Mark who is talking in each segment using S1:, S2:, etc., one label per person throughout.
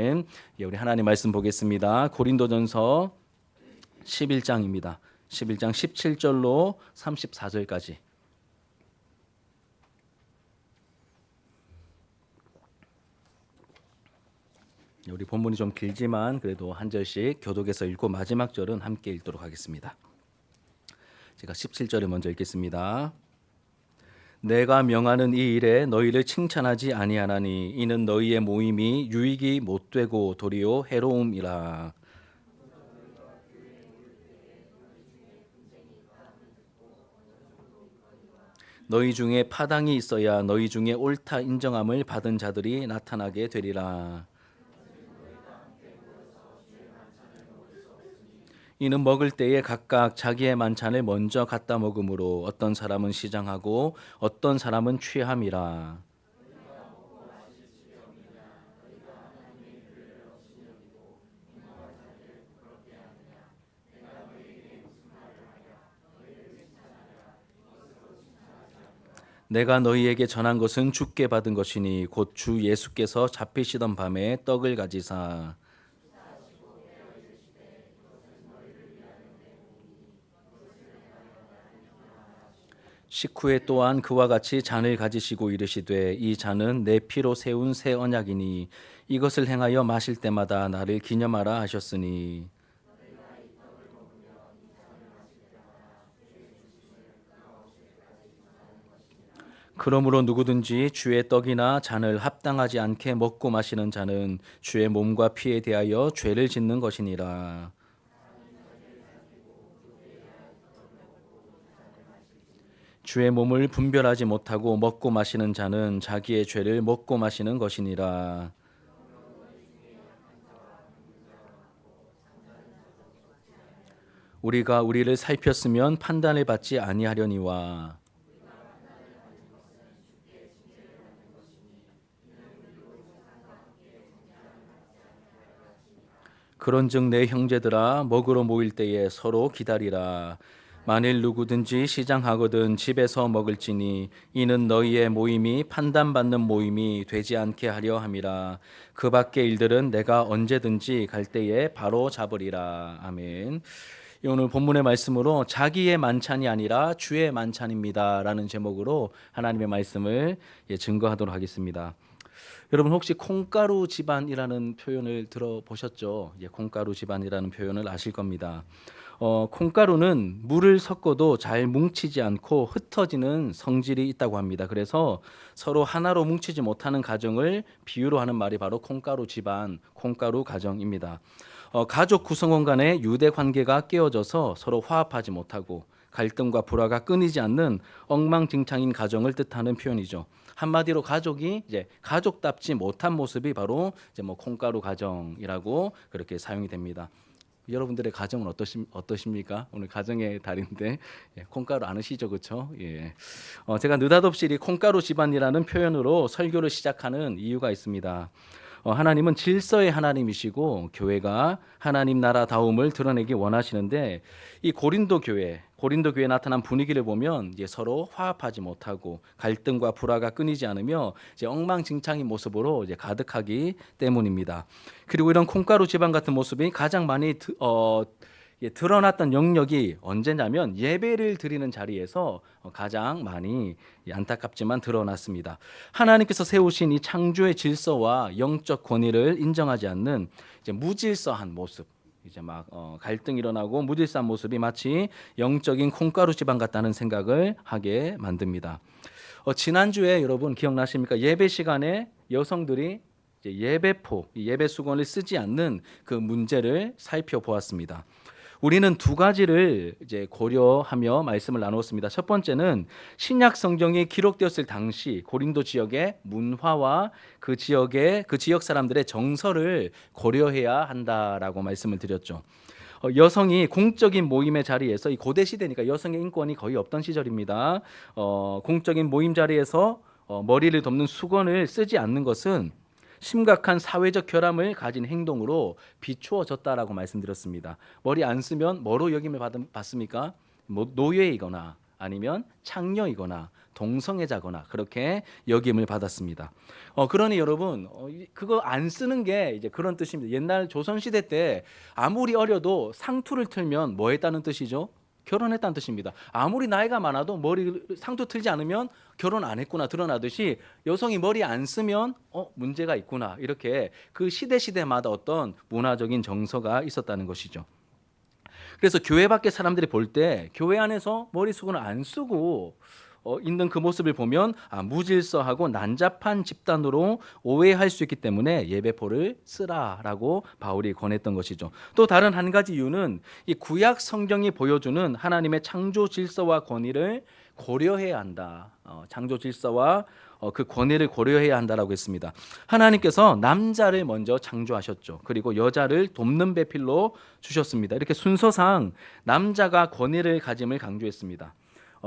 S1: 예, 우리 하나님 말씀 보겠습니다. 고린도전서 11장입니다. 11장 17절로 34절까지. 우리 본문이 좀 길지만 그래도 한 절씩 교독해서 읽고 마지막 절은 함께 읽도록 하겠습니다. 제가 17절에 먼저 읽겠습니다. 내가 명하는 이 일에 너희를 칭찬하지 아니하나니 이는 너희의 모임이 유익이 못되고 도리어 해로움이라. 너희 중에 파당이 있어야 너희 중에 옳다 인정함을 받은 자들이 나타나게 되리라. 이는 먹을 때에 각각 자기의 만찬을 먼저 갖다 먹으므로 어떤 사람은 시장하고 어떤 사람은 취함이라. 내가 너희에게 전한 것은 주께 받은 것이니 곧 주 예수께서 잡히시던 밤에 떡을 가지사 식후에 또한 그와 같이 잔을 가지시고 이르시되 이 잔은 내 피로 세운 새 언약이니 이것을 행하여 마실 때마다 나를 기념하라 하셨으니. 그러므로 누구든지 주의 떡이나 잔을 합당하지 않게 먹고 마시는 자는 주의 몸과 피에 대하여 죄를 짓는 것이니라. 주의 몸을 분별하지 못하고 먹고 마시는 자는 자기의 죄를 먹고 마시는 것이니라. 우리가 우리를 살폈으면 판단을 받지 아니하려니와. 그런즉 내 형제들아 먹으러 모일 때에 서로 기다리라. 만일 누구든지 시장하거든 집에서 먹을지니 이는 너희의 모임이 판단받는 모임이 되지 않게 하려 함이라. 그 밖의 일들은 내가 언제든지 갈 때에 바로 잡으리라. 아멘. 오늘 본문의 말씀으로 자기의 만찬이 아니라 주의 만찬입니다 라는 제목으로 하나님의 말씀을 증거하도록 하겠습니다. 여러분 혹시 콩가루 집안이라는 표현을 들어보셨죠? 콩가루 집안이라는 표현을 아실 겁니다. 콩가루는 물을 섞어도 잘 뭉치지 않고 흩어지는 성질이 있다고 합니다. 그래서 서로 하나로 뭉치지 못하는 가정을 비유로 하는 말이 바로 콩가루 집안, 콩가루 가정입니다. 가족 구성원 간의 유대 관계가 깨어져서 서로 화합하지 못하고 갈등과 불화가 끊이지 않는 엉망진창인 가정을 뜻하는 표현이죠. 한마디로 가족이 이제 가족답지 못한 모습이 바로 이제 콩가루 가정이라고 그렇게 사용이 됩니다. 여러분들의 가정은 어떠십니까? 오늘 가정의 달인데 콩가루 안 으시죠, 그렇죠? 예. 제가 느닷없이 이 콩가루 집안이라는 표현으로 설교를 시작하는 이유가 있습니다. 하나님은 질서의 하나님이시고 교회가 하나님 나라다움을 드러내기 원하시는데 이 고린도 교회에 나타난 분위기를 보면 이제 서로 화합하지 못하고 갈등과 불화가 끊이지 않으며 이제 엉망진창인 모습으로 이제 가득하기 때문입니다. 그리고 이런 콩가루 집안 같은 모습이 가장 많이 드러났던 영역이 언제냐면 예배를 드리는 자리에서 가장 많이 안타깝지만 드러났습니다. 하나님께서 세우신 이 창조의 질서와 영적 권위를 인정하지 않는 이제 무질서한 모습, 이제 막 갈등이 일어나고 무질서한 모습이 마치 영적인 콩가루 집안 같다는 생각을 하게 만듭니다. 지난주에 여러분 기억나십니까? 예배 시간에 여성들이 이제 예배 수건을 쓰지 않는 그 문제를 살펴보았습니다. 우리는 두 가지를 이제 고려하며 말씀을 나누었습니다. 첫 번째는 신약 성경이 기록되었을 당시 고린도 지역의 문화와 그 지역 사람들의 정서를 고려해야 한다라고 말씀을 드렸죠. 여성이 공적인 모임의 자리에서 이 고대 시대니까 여성의 인권이 거의 없던 시절입니다. 공적인 모임 자리에서 머리를 덮는 수건을 쓰지 않는 것은 심각한 사회적 결함을 가진 행동으로 비추어졌다라고 말씀드렸습니다. 머리 안 쓰면 뭐로 역임을 받습니까? 노예이거나 아니면 창녀이거나 동성애자거나 그렇게 여김을 받았습니다. 그러니 여러분 그거 안 쓰는 게 이제 그런 뜻입니다. 옛날 조선시대 때 아무리 어려도 상투를 틀면 뭐 했다는 뜻이죠? 결혼했다는 뜻입니다. 아무리 나이가 많아도 머리 상투 틀지 않으면 결혼 안 했구나 드러나듯이 여성이 머리 안 쓰면 문제가 있구나 이렇게 그 시대마다 어떤 문화적인 정서가 있었다는 것이죠. 그래서 교회 밖에 사람들이 볼 때 교회 안에서 머리수건을 안 쓰고 있는 그 모습을 보면 무질서하고 난잡한 집단으로 오해할 수 있기 때문에 예배포를 쓰라라고 바울이 권했던 것이죠. 또 다른 한 가지 이유는 이 구약 성경이 보여주는 하나님의 창조 질서와 권위를 고려해야 한다. 창조 질서와 그 권위를 고려해야 한다라고 했습니다. 하나님께서 남자를 먼저 창조하셨죠. 그리고 여자를 돕는 배필로 주셨습니다. 이렇게 순서상 남자가 권위를 가짐을 강조했습니다.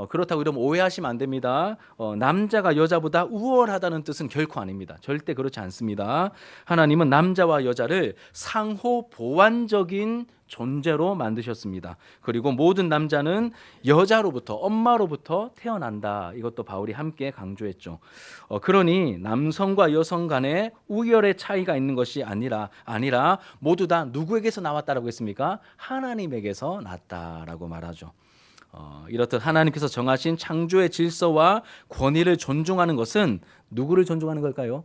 S1: 그렇다고 이러면 오해하시면 안 됩니다. 남자가 여자보다 우월하다는 뜻은 결코 아닙니다. 절대 그렇지 않습니다. 하나님은 남자와 여자를 상호 보완적인 존재로 만드셨습니다. 그리고 모든 남자는 여자로부터 엄마로부터 태어난다. 이것도 바울이 함께 강조했죠. 그러니 남성과 여성 간에 우열의 차이가 있는 것이 아니라 모두 다 누구에게서 나왔다라고 했습니까? 하나님에게서 났다라고 말하죠. 이렇듯 하나님께서 정하신 창조의 질서와 권위를 존중하는 것은 누구를 존중하는 걸까요?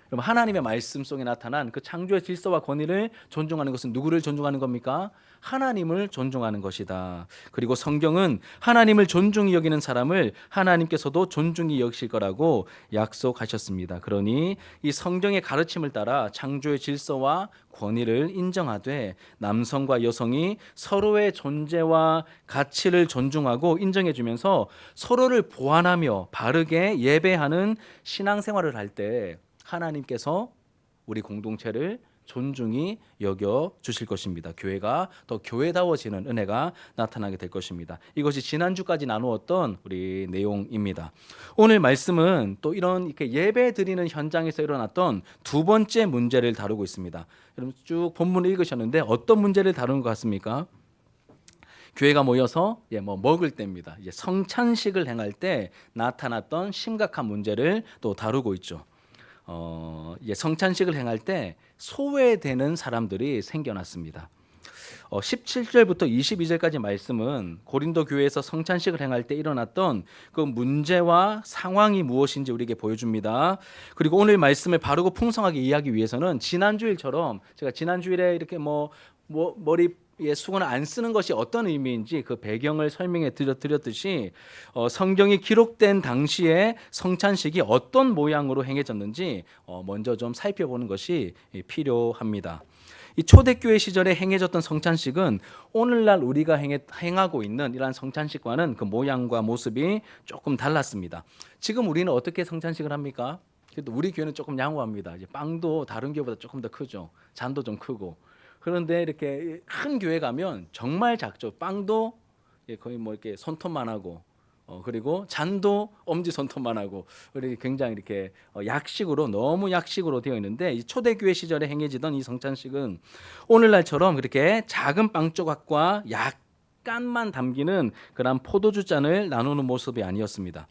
S1: 그럼 하나님의 말씀 속에 나타난 그 창조의 질서와 권위를 존중하는 것은 누구를 존중하는 겁니까? 하나님을 존중하는 것이다. 그리고 성경은 하나님을 존중히 여기는 사람을 하나님께서도 존중히 여기실 거라고 약속하셨습니다. 그러니 이 성경의 가르침을 따라 창조의 질서와 권위를 인정하되 남성과 여성이 서로의 존재와 가치를 존중하고 인정해주면서 서로를 보완하며 바르게 예배하는 신앙생활을 할 때 하나님께서 우리 공동체를 존중히 여겨 주실 것입니다. 교회가 더 교회다워지는 은혜가 나타나게 될 것입니다. 이것이 지난주까지 나누었던 우리 내용입니다. 오늘 말씀은 또 이렇게 예배 드리는 현장에서 일어났던 두 번째 문제를 다루고 있습니다. 여러분 쭉 본문을 읽으셨는데 어떤 문제를 다루는 것 같습니까? 교회가 모여서 먹을 때입니다. 이제 성찬식을 행할 때 나타났던 심각한 문제를 또 다루고 있죠. 성찬식을 행할 때 소외되는 사람들이 생겨났습니다. 17절부터 22절까지 말씀은 고린도 교회에서 성찬식을 행할 때 일어났던 그 문제와 상황이 무엇인지 우리에게 보여줍니다. 그리고 오늘 말씀을 바르고 풍성하게 이해하기 위해서는 지난주일처럼 제가 지난주일에 이렇게 머리에 수건을 안 쓰는 것이 어떤 의미인지 그 배경을 설명해 드렸듯이 성경이 기록된 당시에 성찬식이 어떤 모양으로 행해졌는지 먼저 좀 살펴보는 것이 필요합니다. 이 초대교회 시절에 행해졌던 성찬식은 오늘날 우리가 행하고 있는 이러한 성찬식과는 그 모양과 모습이 조금 달랐습니다. 지금 우리는 어떻게 성찬식을 합니까? 그래도 우리 교회는 조금 양호합니다. 이제 빵도 다른 교회보다 조금 더 크죠. 잔도 좀 크고. 그런데 이렇게 큰 교회 가면 정말 작죠. 빵도 거의 이렇게 손톱만 하고, 그리고 잔도 엄지 손톱만 하고, 그리고 굉장히 이렇게 약식으로 너무 약식으로 되어 있는데 이 초대교회 시절에 행해지던 이 성찬식은 오늘날처럼 그렇게 작은 빵 조각과 약간만 담기는 그런 포도주 잔을 나누는 모습이 아니었습니다.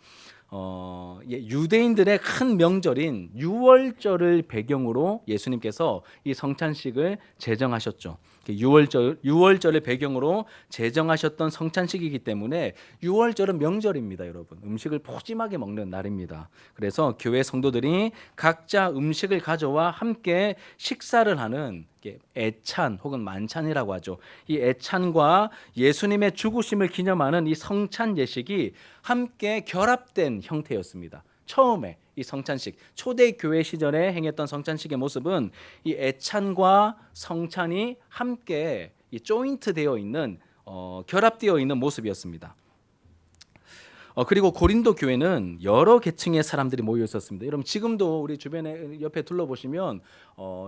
S1: 유대인들의 큰 명절인 유월절을 배경으로 예수님께서 이 성찬식을 제정하셨죠. 유월절을 배경으로 제정하셨던 성찬식이기 때문에 유월절은 명절입니다, 여러분. 음식을 푸짐하게 먹는 날입니다. 그래서 교회 성도들이 각자 음식을 가져와 함께 식사를 하는 애찬 혹은 만찬이라고 하죠. 이 애찬과 예수님의 죽으심을 기념하는 이 성찬 예식이 함께 결합된 형태였습니다. 처음에 이 성찬식, 초대교회 시절에 행했던 성찬식의 모습은 이 애찬과 성찬이 함께 이 조인트 되어 있는 결합되어 있는 모습이었습니다. 그리고 고린도 교회는 여러 계층의 사람들이 모여 있었습니다. 여러분 지금도 우리 주변에 옆에 둘러보시면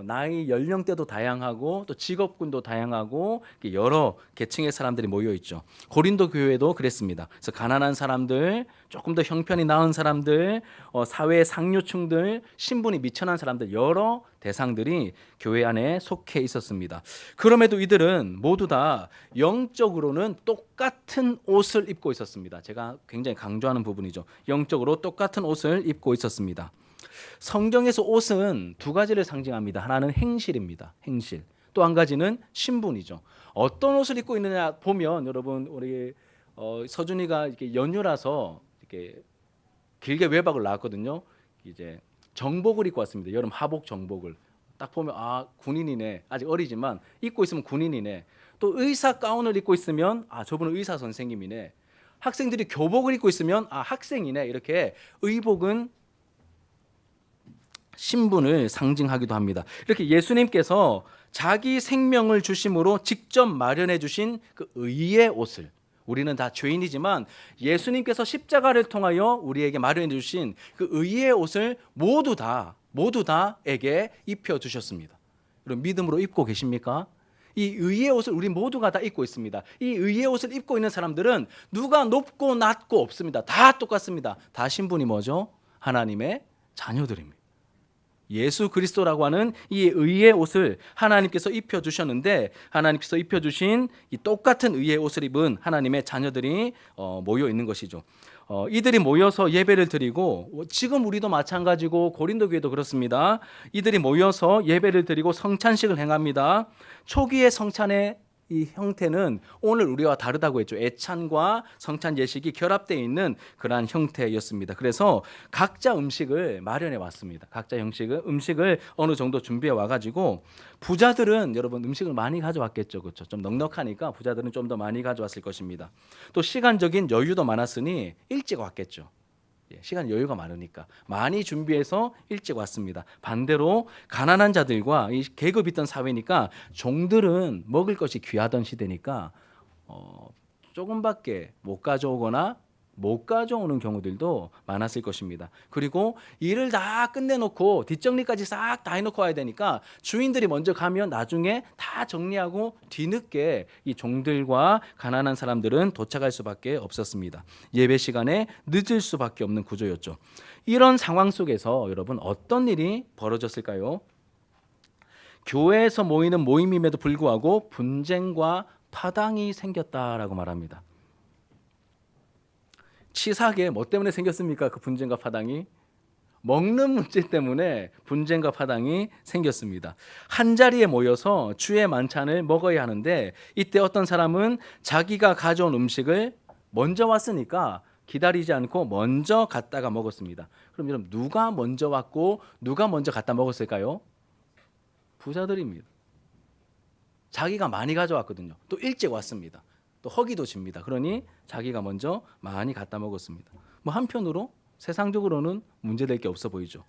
S1: 나이 연령대도 다양하고 또 직업군도 다양하고 여러 계층의 사람들이 모여 있죠. 고린도 교회도 그랬습니다. 그래서 가난한 사람들, 조금 더 형편이 나은 사람들, 사회 상류층들, 신분이 미천한 사람들 여러 대상들이 교회 안에 속해 있었습니다. 그럼에도 이들은 모두 다 영적으로는 똑같은 옷을 입고 있었습니다. 제가 굉장히 강조하는 부분이죠. 영적으로 똑같은 옷을 입고 있었습니다. 성경에서 옷은 두 가지를 상징합니다. 하나는 행실입니다. 행실. 또 한 가지는 신분이죠. 어떤 옷을 입고 있느냐 보면 여러분 우리 서준이가 이렇게 연휴라서 이렇게 길게 외박을 나왔거든요. 이제 정복을 입고 왔습니다. 여름 하복 정복을. 딱 보면 아 군인이네. 아직 어리지만 입고 있으면 군인이네. 또 의사 가운을 입고 있으면 아 저분은 의사 선생님이네. 학생들이 교복을 입고 있으면 아 학생이네. 이렇게 의복은 신분을 상징하기도 합니다. 이렇게 예수님께서 자기 생명을 주심으로 직접 마련해 주신 그 의의 옷을 우리는 다 죄인이지만 예수님께서 십자가를 통하여 우리에게 마련해 주신 그 의의 옷을 모두 다에게 입혀 주셨습니다. 여러분 믿음으로 입고 계십니까? 이 의의 옷을 우리 모두가 다 입고 있습니다. 이 의의 옷을 입고 있는 사람들은 누가 높고 낮고 없습니다. 다 똑같습니다. 다 신분이 뭐죠? 하나님의 자녀들입니다. 예수 그리스도라고 하는 이 의의 옷을 하나님께서 입혀주셨는데 하나님께서 입혀주신 이 똑같은 의의 옷을 입은 하나님의 자녀들이 모여 있는 것이죠. 이들이 모여서 예배를 드리고 지금 우리도 마찬가지고 고린도 교회도 그렇습니다. 이들이 모여서 예배를 드리고 성찬식을 행합니다. 초기의 성찬의 이 형태는 오늘 우리와 다르다고 했죠. 애찬과 성찬 예식이 결합되어 있는 그러한 형태였습니다. 그래서 각자 음식을 마련해 왔습니다. 각자 음식을 어느 정도 준비해 와가지고 부자들은 여러분 음식을 많이 가져왔겠죠. 그렇죠? 좀 넉넉하니까 부자들은 좀 더 많이 가져왔을 것입니다. 또 시간적인 여유도 많았으니 일찍 왔겠죠. 시간 여유가 많으니까 많이 준비해서 일찍 왔습니다. 반대로 가난한 자들과 이 계급 있던 사회니까 종들은 먹을 것이 귀하던 시대니까 조금밖에 못 가져오거나 못 가져오는 경우들도 많았을 것입니다. 그리고 일을 다 끝내놓고 뒷정리까지 싹 다 해놓고 와야 되니까 주인들이 먼저 가면 나중에 다 정리하고 뒤늦게 이 종들과 가난한 사람들은 도착할 수밖에 없었습니다. 예배 시간에 늦을 수밖에 없는 구조였죠. 이런 상황 속에서 여러분 어떤 일이 벌어졌을까요? 교회에서 모이는 모임임에도 불구하고 분쟁과 파당이 생겼다라고 말합니다. 치사하게 뭐 때문에 생겼습니까? 그 분쟁과 파당이 먹는 문제 때문에 분쟁과 파당이 생겼습니다. 한 자리에 모여서 주의 만찬을 먹어야 하는데 이때 어떤 사람은 자기가 가져온 음식을 먼저 왔으니까 기다리지 않고 먼저 갔다가 먹었습니다. 그럼 여러분 누가 먼저 왔고 누가 먼저 갔다 먹었을까요? 부자들입니다. 자기가 많이 가져왔거든요. 또 일찍 왔습니다. 또 허기도 집니다. 그러니 자기가 먼저 많이 갖다 먹었습니다. 뭐 한편으로 세상적으로는 문제될 게 없어 보이죠.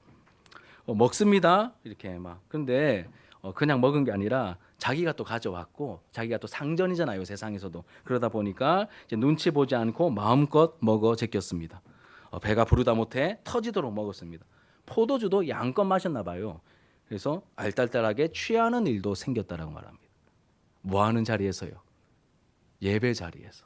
S1: 먹습니다. 이렇게 막. 근데 그냥 먹은 게 아니라 자기가 또 가져왔고 자기가 또 상전이잖아요. 세상에서도. 그러다 보니까 이제 눈치 보지 않고 마음껏 먹어 제꼈습니다. 배가 부르다 못해 터지도록 먹었습니다. 포도주도 양껏 마셨나 봐요. 그래서 알딸딸하게 취하는 일도 생겼다라고 말합니다. 뭐 하는 자리에서요? 예배 자리에서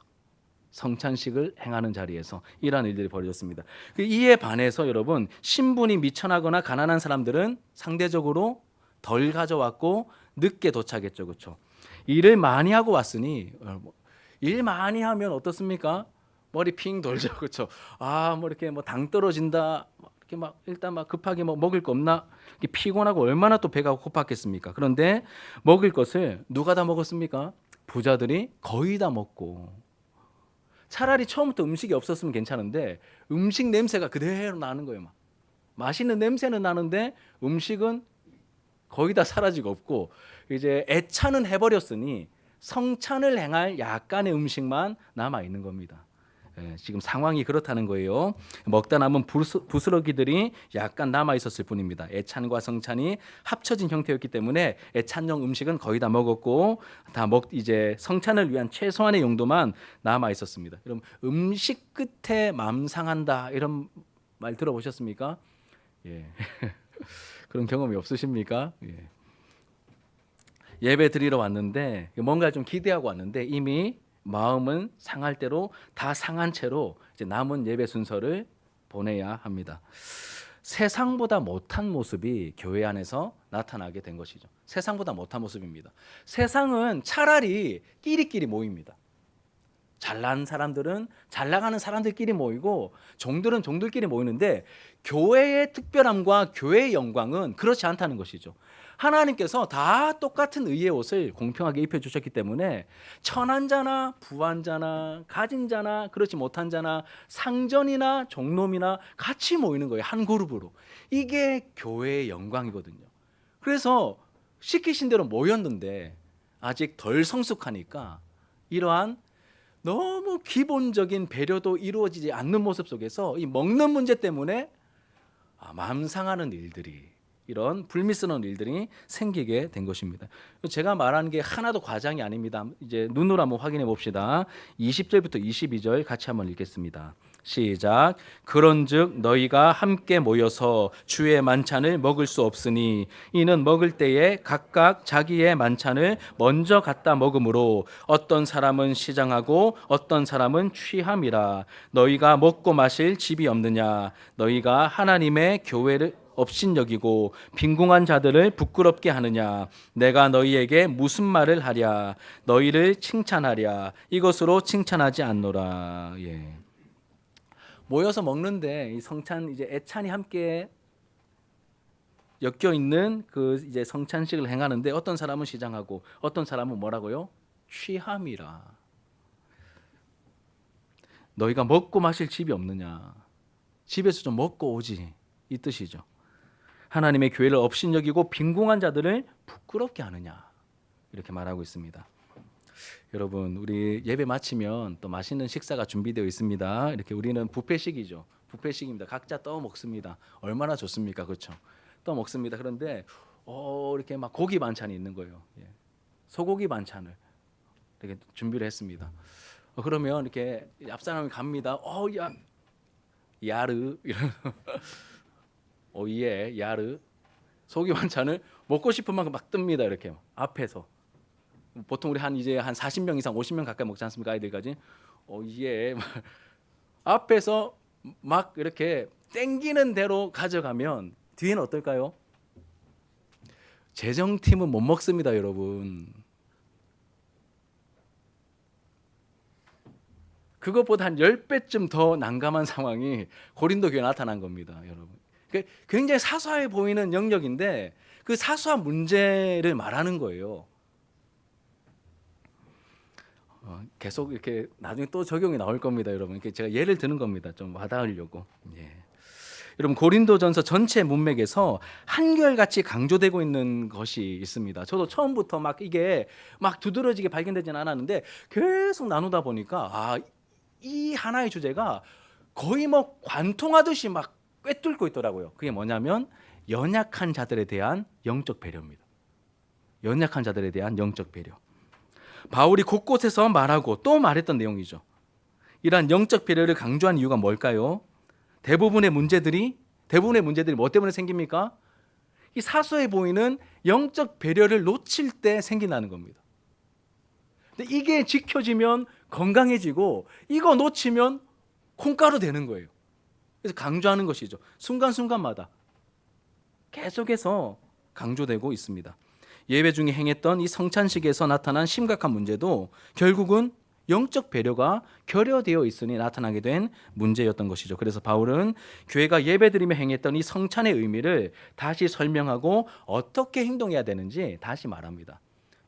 S1: 성찬식을 행하는 자리에서 이러한 일들이 벌어졌습니다. 이에 반해서 여러분 신분이 미천하거나 가난한 사람들은 상대적으로 덜 가져왔고 늦게 도착했죠. 그렇죠? 일을 많이 하고 왔으니 일 많이 하면 어떻습니까? 머리 핑 돌죠. 그렇죠? 뭐 이렇게 뭐 당 떨어진다. 이렇게 막 일단 막 급하게 뭐 먹을 거 없나? 피곤하고 얼마나 또 배가 고팠겠습니까? 그런데 먹을 것을 누가 다 먹었습니까? 부자들이 거의 다 먹고 차라리 처음부터 음식이 없었으면 괜찮은데 음식 냄새가 그대로 나는 거예요. 막. 맛있는 냄새는 나는데 음식은 거의 다 사라지고 없고 이제 애찬은 해버렸으니 성찬을 행할 약간의 음식만 남아 있는 겁니다. 지금 상황이 그렇다는 거예요. 먹다 남은 부스러기들이 약간 남아 있었을 뿐입니다. 애찬과 성찬이 합쳐진 형태였기 때문에 애찬용 음식은 거의 다 먹었고 이제 성찬을 위한 최소한의 용도만 남아 있었습니다. 여러분 음식 끝에 맘 상한다 이런 말 들어보셨습니까? 예. 그런 경험이 없으십니까? 예. 예배 드리러 왔는데 뭔가 좀 기대하고 왔는데 이미 마음은 상할 대로 다 상한 채로 이제 남은 예배 순서를 보내야 합니다. 세상보다 못한 모습이 교회 안에서 나타나게 된 것이죠. 세상보다 못한 모습입니다. 세상은 차라리 끼리끼리 모입니다. 잘난 사람들은 잘 나가는 사람들끼리 모이고 종들은 종들끼리 모이는데 교회의 특별함과 교회의 영광은 그렇지 않다는 것이죠. 하나님께서 다 똑같은 의의 옷을 공평하게 입혀주셨기 때문에 천한 자나 부한 자나 가진 자나 그렇지 못한 자나 상전이나 종놈이나 같이 모이는 거예요. 한 그룹으로. 이게 교회의 영광이거든요. 그래서 시키신 대로 모였는데 아직 덜 성숙하니까 이러한 너무 기본적인 배려도 이루어지지 않는 모습 속에서 이 먹는 문제 때문에 마음 상하는 일들이, 이런 불미스러운 일들이 생기게 된 것입니다. 제가 말하는 게 하나도 과장이 아닙니다. 이제 눈으로 한번 확인해 봅시다. 20절부터 22절 같이 한번 읽겠습니다. 시작. 그런즉 너희가 함께 모여서 주의 만찬을 먹을 수 없으니 이는 먹을 때에 각각 자기의 만찬을 먼저 갖다 먹으므로 어떤 사람은 시장하고 어떤 사람은 취함이라. 너희가 먹고 마실 집이 없느냐. 너희가 하나님의 교회를 업신여기고 빈궁한 자들을 부끄럽게 하느냐. 내가 너희에게 무슨 말을 하랴. 너희를 칭찬하랴. 이것으로 칭찬하지 않노라. 예. 모여서 먹는데 이 성찬 이제 애찬이 함께 엮여 있는 그 이제 성찬식을 행하는데 어떤 사람은 시장하고 어떤 사람은 뭐라고요? 취함이라. 너희가 먹고 마실 집이 없느냐. 집에서 좀 먹고 오지. 이 뜻이죠. 하나님의 교회를 업신여기고 빈궁한 자들을 부끄럽게 하느냐. 이렇게 말하고 있습니다. 여러분, 우리 예배 마치면 또 맛있는 식사가 준비되어 있습니다. 이렇게 우리는 뷔페식이죠. 뷔페식입니다. 각자 떠 먹습니다. 얼마나 좋습니까, 그렇죠? 떠 먹습니다. 그런데 이렇게 막 고기 반찬이 있는 거예요. 예. 소고기 반찬을 이렇게 준비를 했습니다. 그러면 이렇게 앞 사람이 갑니다. 야르 이런 예, 야르 소고기 반찬을 먹고 싶은 만큼 막 뜹니다. 이렇게 앞에서. 보통 우리 이제 한 40명 이상 50명 가까이 먹지 않습니까? 아이들까지. 예. 앞에서 막 이렇게 땡기는 대로 가져가면 뒤에는 어떨까요? 재정팀은 못 먹습니다, 여러분. 그것보다 한 10배쯤 더 난감한 상황이 고린도 교회에 나타난 겁니다, 여러분. 굉장히 사소해 보이는 영역인데 그 사소한 문제를 말하는 거예요. 계속 이렇게 나중에 또 적용이 나올 겁니다, 여러분. 이렇게 제가 예를 드는 겁니다. 좀 와닿으려고. 예. 여러분, 고린도전서 전체 문맥에서 한결같이 강조되고 있는 것이 있습니다. 저도 처음부터 막 이게 막 두드러지게 발견되지는 않았는데 계속 나누다 보니까 이 하나의 주제가 거의 뭐 관통하듯이 막 꿰뚫고 있더라고요. 그게 뭐냐면 연약한 자들에 대한 영적 배려입니다. 연약한 자들에 대한 영적 배려. 바울이 곳곳에서 말하고 또 말했던 내용이죠. 이러한 영적 배려를 강조한 이유가 뭘까요? 대부분의 문제들이 뭐 때문에 생깁니까? 이 사소해 보이는 영적 배려를 놓칠 때 생긴다는 겁니다. 근데 이게 지켜지면 건강해지고 이거 놓치면 콩가루 되는 거예요. 그래서 강조하는 것이죠. 순간순간마다 계속해서 강조되고 있습니다. 예배 중에 행했던 이 성찬식에서 나타난 심각한 문제도 결국은 영적 배려가 결여되어 있으니 나타나게 된 문제였던 것이죠. 그래서 바울은 교회가 예배드리며 행했던 이 성찬의 의미를 다시 설명하고 어떻게 행동해야 되는지 다시 말합니다.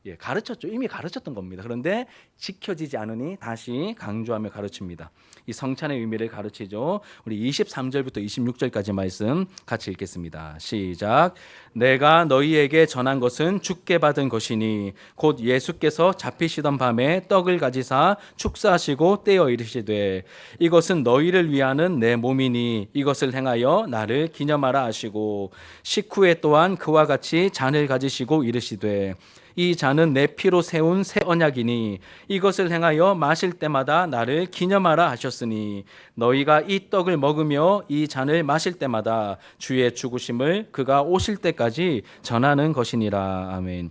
S1: 예, 가르쳤죠. 이미 가르쳤던 겁니다. 그런데 지켜지지 않으니 다시 강조하며 가르칩니다. 이 성찬의 의미를 가르치죠. 우리 23절부터 26절까지 말씀 같이 읽겠습니다. 시작. 내가 너희에게 전한 것은 주께 받은 것이니 곧 예수께서 잡히시던 밤에 떡을 가지사 축사하시고 떼어 이르시되 이것은 너희를 위하는 내 몸이니 이것을 행하여 나를 기념하라 하시고 식후에 또한 그와 같이 잔을 가지시고 이르시되 이 잔은 내 피로 세운 새 언약이니 이것을 행하여 마실 때마다 나를 기념하라 하셨으니 너희가 이 떡을 먹으며 이 잔을 마실 때마다 주의 죽으심을 그가 오실 때까지 전하는 것이니라. 아멘.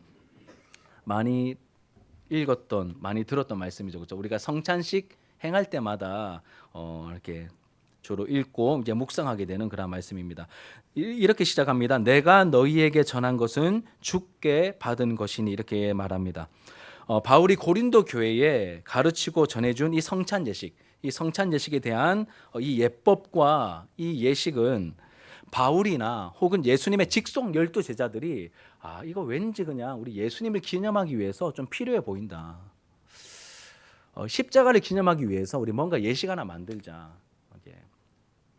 S1: 많이 읽었던, 많이 들었던 말씀이죠. 그렇죠? 우리가 성찬식 행할 때마다 이렇게 주로 읽고 이제 묵상하게 되는 그런 말씀입니다. 이렇게 시작합니다. 내가 너희에게 전한 것은 주께 받은 것이니 이렇게 말합니다. 바울이 고린도 교회에 가르치고 전해준 이 성찬 예식, 이 성찬 예식에 대한 이 예법과 이 예식은 바울이나 혹은 예수님의 직속 12 제자들이 이거 왠지 그냥 우리 예수님을 기념하기 위해서 좀 필요해 보인다. 십자가를 기념하기 위해서 우리 뭔가 예식 하나 만들자.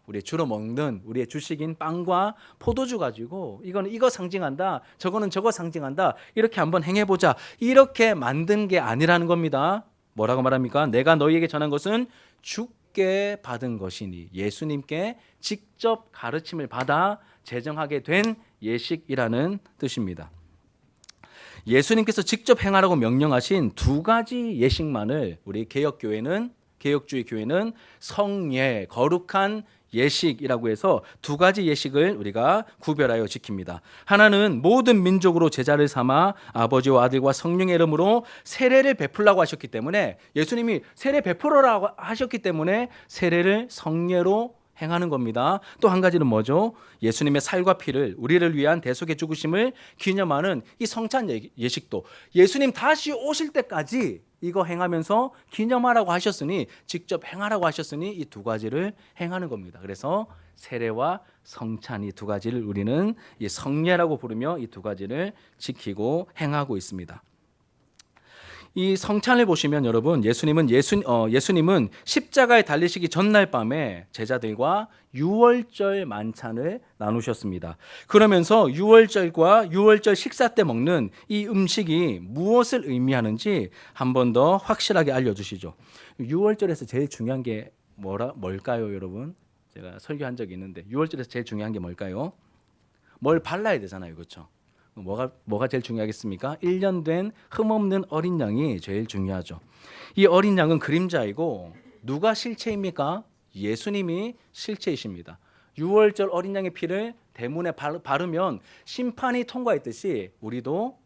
S1: 우리 주로 먹는 우리의 주식인 빵과 포도주 가지고 이거는 이거 상징한다, 저거는 저거 상징한다, 이렇게 한번 행해보자, 이렇게 만든 게 아니라는 겁니다. 뭐라고 말합니까? 내가 너희에게 전한 것은 주께 받은 것이니, 예수님께 직접 가르침을 받아 제정하게 된 예식이라는 뜻입니다. 예수님께서 직접 행하라고 명령하신 두 가지 예식만을 우리 개혁주의 교회는 성예, 거룩한 예식이라고 해서 두 가지 예식을 우리가 구별하여 지킵니다. 하나는 모든 민족으로 제자를 삼아 아버지와 아들과 성령의 이름으로 세례를 베풀라고 하셨기 때문에, 예수님이 세례 베풀어라고 하셨기 때문에 세례를 성례로 행하는 겁니다. 또 한 가지는 뭐죠? 예수님의 살과 피를 우리를 위한 대속의 죽으심을 기념하는 이 성찬 예식도 예수님 다시 오실 때까지 이거 행하면서 기념하라고 하셨으니, 직접 행하라고 하셨으니 이 두 가지를 행하는 겁니다. 그래서 세례와 성찬 이 두 가지를 우리는 이 성례라고 부르며 이 두 가지를 지키고 행하고 있습니다. 이 성찬을 보시면 여러분, 예수님은 십자가에 달리시기 전날 밤에 제자들과 유월절 만찬을 나누셨습니다. 그러면서 유월절 식사 때 먹는 이 음식이 무엇을 의미하는지 한 번 더 확실하게 알려주시죠. 유월절에서 제일 중요한 게 뭘까요, 여러분? 제가 설교한 적이 있는데 유월절에서 제일 중요한 게 뭘까요? 뭘 발라야 되잖아요, 그렇죠? 뭐가 제일 중요하겠습니까? 1년 된 흠없는 어린 양이 제일 중요하죠. 이 어린 양은 그림자이고 누가 실체입니까? 예수님이 실체이십니다. 유월절 어린 양의 피를 대문에 바르면 심판이 통과했듯이 우리도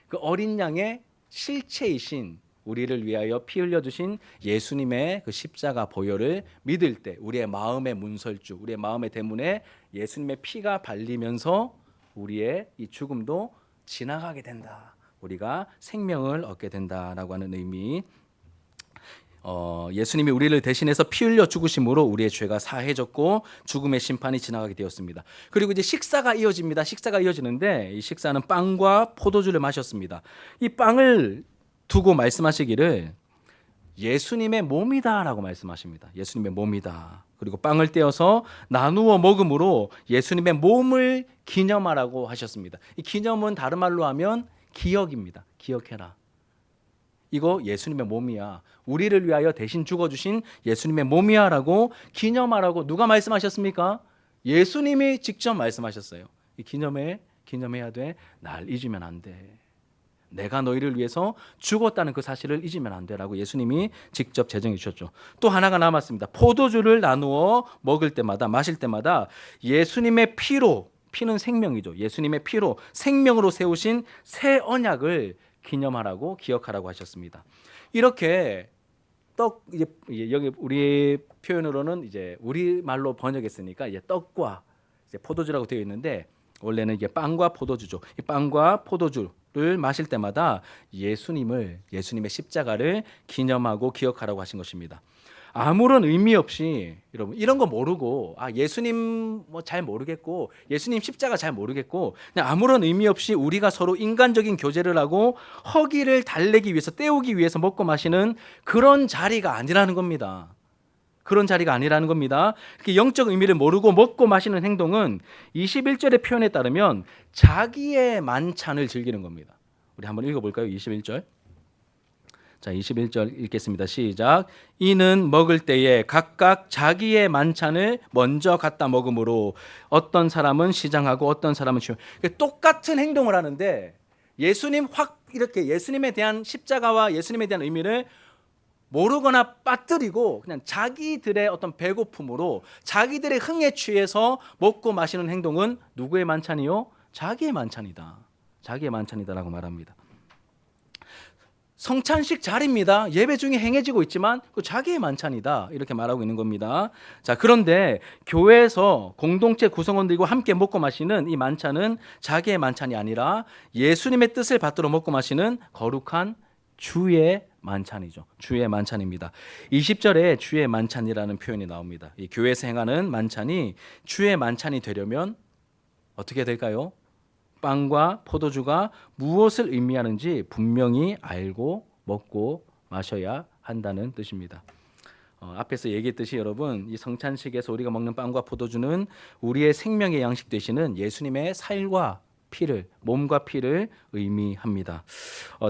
S1: 그 어린 양의 실체이신, 우리를 위하여 피 흘려주신 예수님의 그 십자가 보혈을 믿을 때 우리의 마음의 문설주, 우리의 마음의 대문에 예수님의 피가 발리면서 우리의 이 죽음도 지나가게 된다. 우리가 생명을 얻게 된다라고 하는 의미. 예수님이 우리를 대신해서 피 흘려 죽으심으로 우리의 죄가 사해졌고 죽음의 심판이 지나가게 되었습니다. 그리고 이제 식사가 이어집니다. 식사가 이어지는데 이 식사는 빵과 포도주를 마셨습니다. 이 빵을 두고 말씀하시기를 예수님의 몸이다라고 말씀하십니다. 예수님의 몸이다. 그리고 빵을 떼어서 나누어 먹음으로 예수님의 몸을 기념하라고 하셨습니다. 이 기념은 다른 말로 하면 기억입니다. 기억해라. 이거 예수님의 몸이야. 우리를 위하여 대신 죽어주신 예수님의 몸이야라고 기념하라고 누가 말씀하셨습니까? 예수님이 직접 말씀하셨어요. 이 기념해야 돼. 날 잊으면 안 돼. 내가 너희를 위해서 죽었다는 그 사실을 잊으면 안 되라고 예수님이 직접 제정해 주셨죠. 또 하나가 남았습니다. 포도주를 나누어 먹을 때마다, 마실 때마다 예수님의 피로, 피는 생명이죠. 예수님의 피로 생명으로 세우신 새 언약을 기념하라고, 기억하라고 하셨습니다. 이렇게 이제 여기 우리 표현으로는 이제 우리 말로 번역했으니까 이제 떡과 이제 포도주라고 되어 있는데 원래는 이게 빵과 포도주죠. 이 빵과 포도주를 마실 때마다 예수님의 십자가를 기념하고 기억하라고 하신 것입니다. 아무런 의미 없이, 여러분 이런 거 모르고 예수님 뭐 잘 모르겠고 예수님 십자가 잘 모르겠고 그냥 아무런 의미 없이 우리가 서로 인간적인 교제를 하고 허기를 달래기 위해서, 때우기 위해서 먹고 마시는 그런 자리가 아니라는 겁니다. 그런 자리가 아니라는 겁니다. 이렇게 영적 의미를 모르고 먹고 마시는 행동은 21절의 표현에 따르면 자기의 만찬을 즐기는 겁니다. 우리 한번 읽어볼까요? 21절. 자, 21절 읽겠습니다. 시작. 이는 먹을 때에 각각 자기의 만찬을 먼저 갖다 먹음으로 어떤 사람은 시장하고 어떤 사람은 쉬워. 똑같은 행동을 하는데 예수님 이렇게 예수님에 대한 십자가와 예수님에 대한 의미를 모르거나 빠뜨리고 그냥 자기들의 어떤 배고픔으로 자기들의 흥에 취해서 먹고 마시는 행동은 누구의 만찬이요? 자기의 만찬이다. 자기의 만찬이다라고 말합니다. 성찬식 자리입니다. 예배 중에 행해지고 있지만 그 자기의 만찬이다. 이렇게 말하고 있는 겁니다. 자, 그런데 교회에서 공동체 구성원들과 함께 먹고 마시는 이 만찬은 자기의 만찬이 아니라 예수님의 뜻을 받들어 먹고 마시는 거룩한 주의 만찬이죠. 주의 만찬입니다. 20절에 주의 만찬이라는 표현이 나옵니다. 이 교회에서 행하는 만찬이 주의 만찬이 되려면 어떻게 될까요? 빵과 포도주가 무엇을 의미하는지 분명히 알고 먹고 마셔야 한다는 뜻입니다. 앞에서 얘기했듯이 여러분, 이 성찬식에서 우리가 먹는 빵과 포도주는 우리의 생명의 양식 되시는 예수님의 살과 피를, 몸과 피를 의미합니다.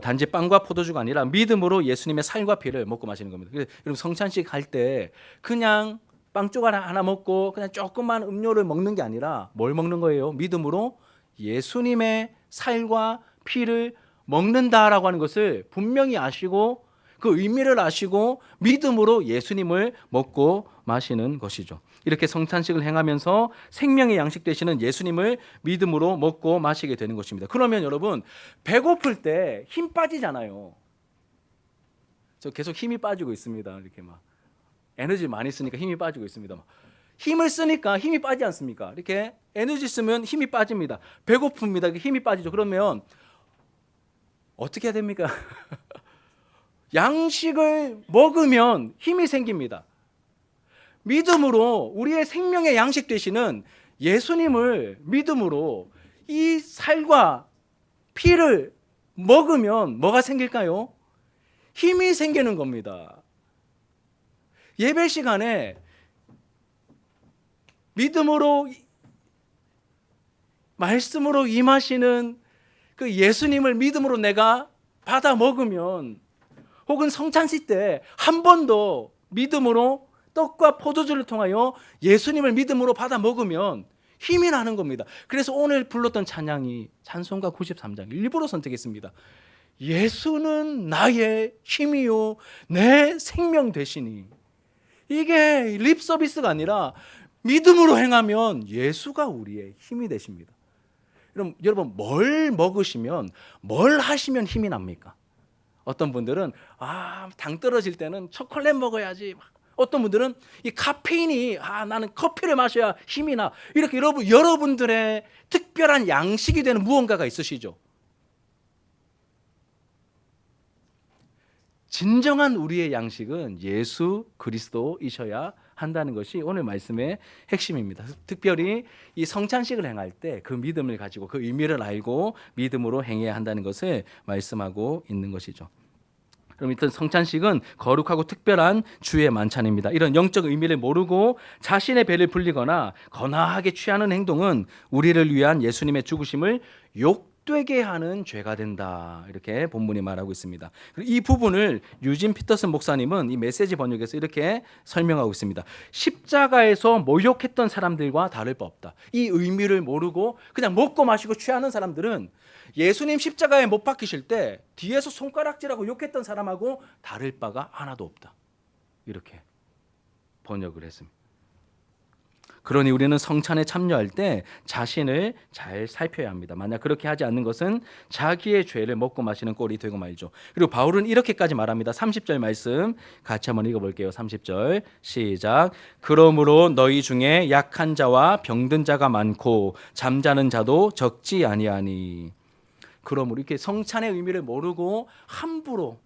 S1: 단지 빵과 포도주가 아니라 믿음으로 예수님의 살과 피를 먹고 마시는 겁니다. 그래서 여러분, 성찬식 할 때 그냥 빵조각 하나 먹고 그냥 조그만 음료를 먹는 게 아니라 뭘 먹는 거예요? 믿음으로 예수님의 살과 피를 먹는다라고 하는 것을 분명히 아시고 그 의미를 아시고 믿음으로 예수님을 먹고 마시는 것이죠. 이렇게 성찬식을 행하면서 생명의 양식 되시는 예수님을 믿음으로 먹고 마시게 되는 것입니다. 그러면 여러분, 배고플 때 힘 빠지잖아요. 저 계속 힘이 빠지고 있습니다. 이렇게 막 에너지 많이 쓰니까 힘이 빠지고 있습니다. 힘을 쓰니까 힘이 빠지지 않습니까? 이렇게 에너지 쓰면 힘이 빠집니다. 배고픕니다. 힘이 빠지죠. 그러면 어떻게 해야 됩니까? 양식을 먹으면 힘이 생깁니다. 믿음으로 우리의 생명의 양식 되시는 예수님을 믿음으로 이 살과 피를 먹으면 뭐가 생길까요? 힘이 생기는 겁니다. 예배 시간에 믿음으로 말씀으로 임하시는 그 예수님을 믿음으로 내가 받아 먹으면, 혹은 성찬식 때 한 번 더 믿음으로 떡과 포도주를 통하여 예수님을 믿음으로 받아 먹으면 힘이 나는 겁니다. 그래서 오늘 불렀던 찬양이 찬송가 93장 일부러 선택했습니다. 예수는 나의 힘이요 내 생명 되시니. 이게 립 서비스가 아니라 믿음으로 행하면 예수가 우리의 힘이 되십니다. 그럼 여러분, 뭘 먹으시면, 뭘 하시면 힘이 납니까? 어떤 분들은 당 떨어질 때는 초콜릿 먹어야지. 어떤 분들은 이 카페인이 나는 커피를 마셔야 힘이 나. 이렇게 여러분들의 특별한 양식이 되는 무언가가 있으시죠? 진정한 우리의 양식은 예수 그리스도이셔야 한다는 것이 오늘 말씀의 핵심입니다. 특별히 이 성찬식을 행할 때 그 믿음을 가지고 그 의미를 알고 믿음으로 행해야 한다는 것을 말씀하고 있는 것이죠. 그럼 일단 성찬식은 거룩하고 특별한 주의 만찬입니다. 이런 영적 의미를 모르고 자신의 배를 불리거나 거나하게 취하는 행동은 우리를 위한 예수님의 죽으심을 욕되게 하는 죄가 된다. 이렇게 본문이 말하고 있습니다. 이 부분을 유진 피터슨 목사님은 이 메시지 번역에서 이렇게 설명하고 있습니다. 십자가에서 모욕했던 사람들과 다를 바 없다. 이 의미를 모르고 그냥 먹고 마시고 취하는 사람들은 예수님 십자가에 못 박히실 때 뒤에서 손가락질하고 욕했던 사람하고 다를 바가 하나도 없다. 이렇게 번역을 했습니다. 그러니 우리는 성찬에 참여할 때 자신을 잘 살펴야 합니다. 만약 그렇게 하지 않는 것은 자기의 죄를 먹고 마시는 꼴이 되고 말죠. 그리고 바울은 이렇게까지 말합니다. 30절 말씀 같이 한번 읽어볼게요. 30절 시작. 그러므로 너희 중에 약한 자와 병든 자가 많고 잠자는 자도 적지 아니하니. 그러므로 이렇게 성찬의 의미를 모르고 함부로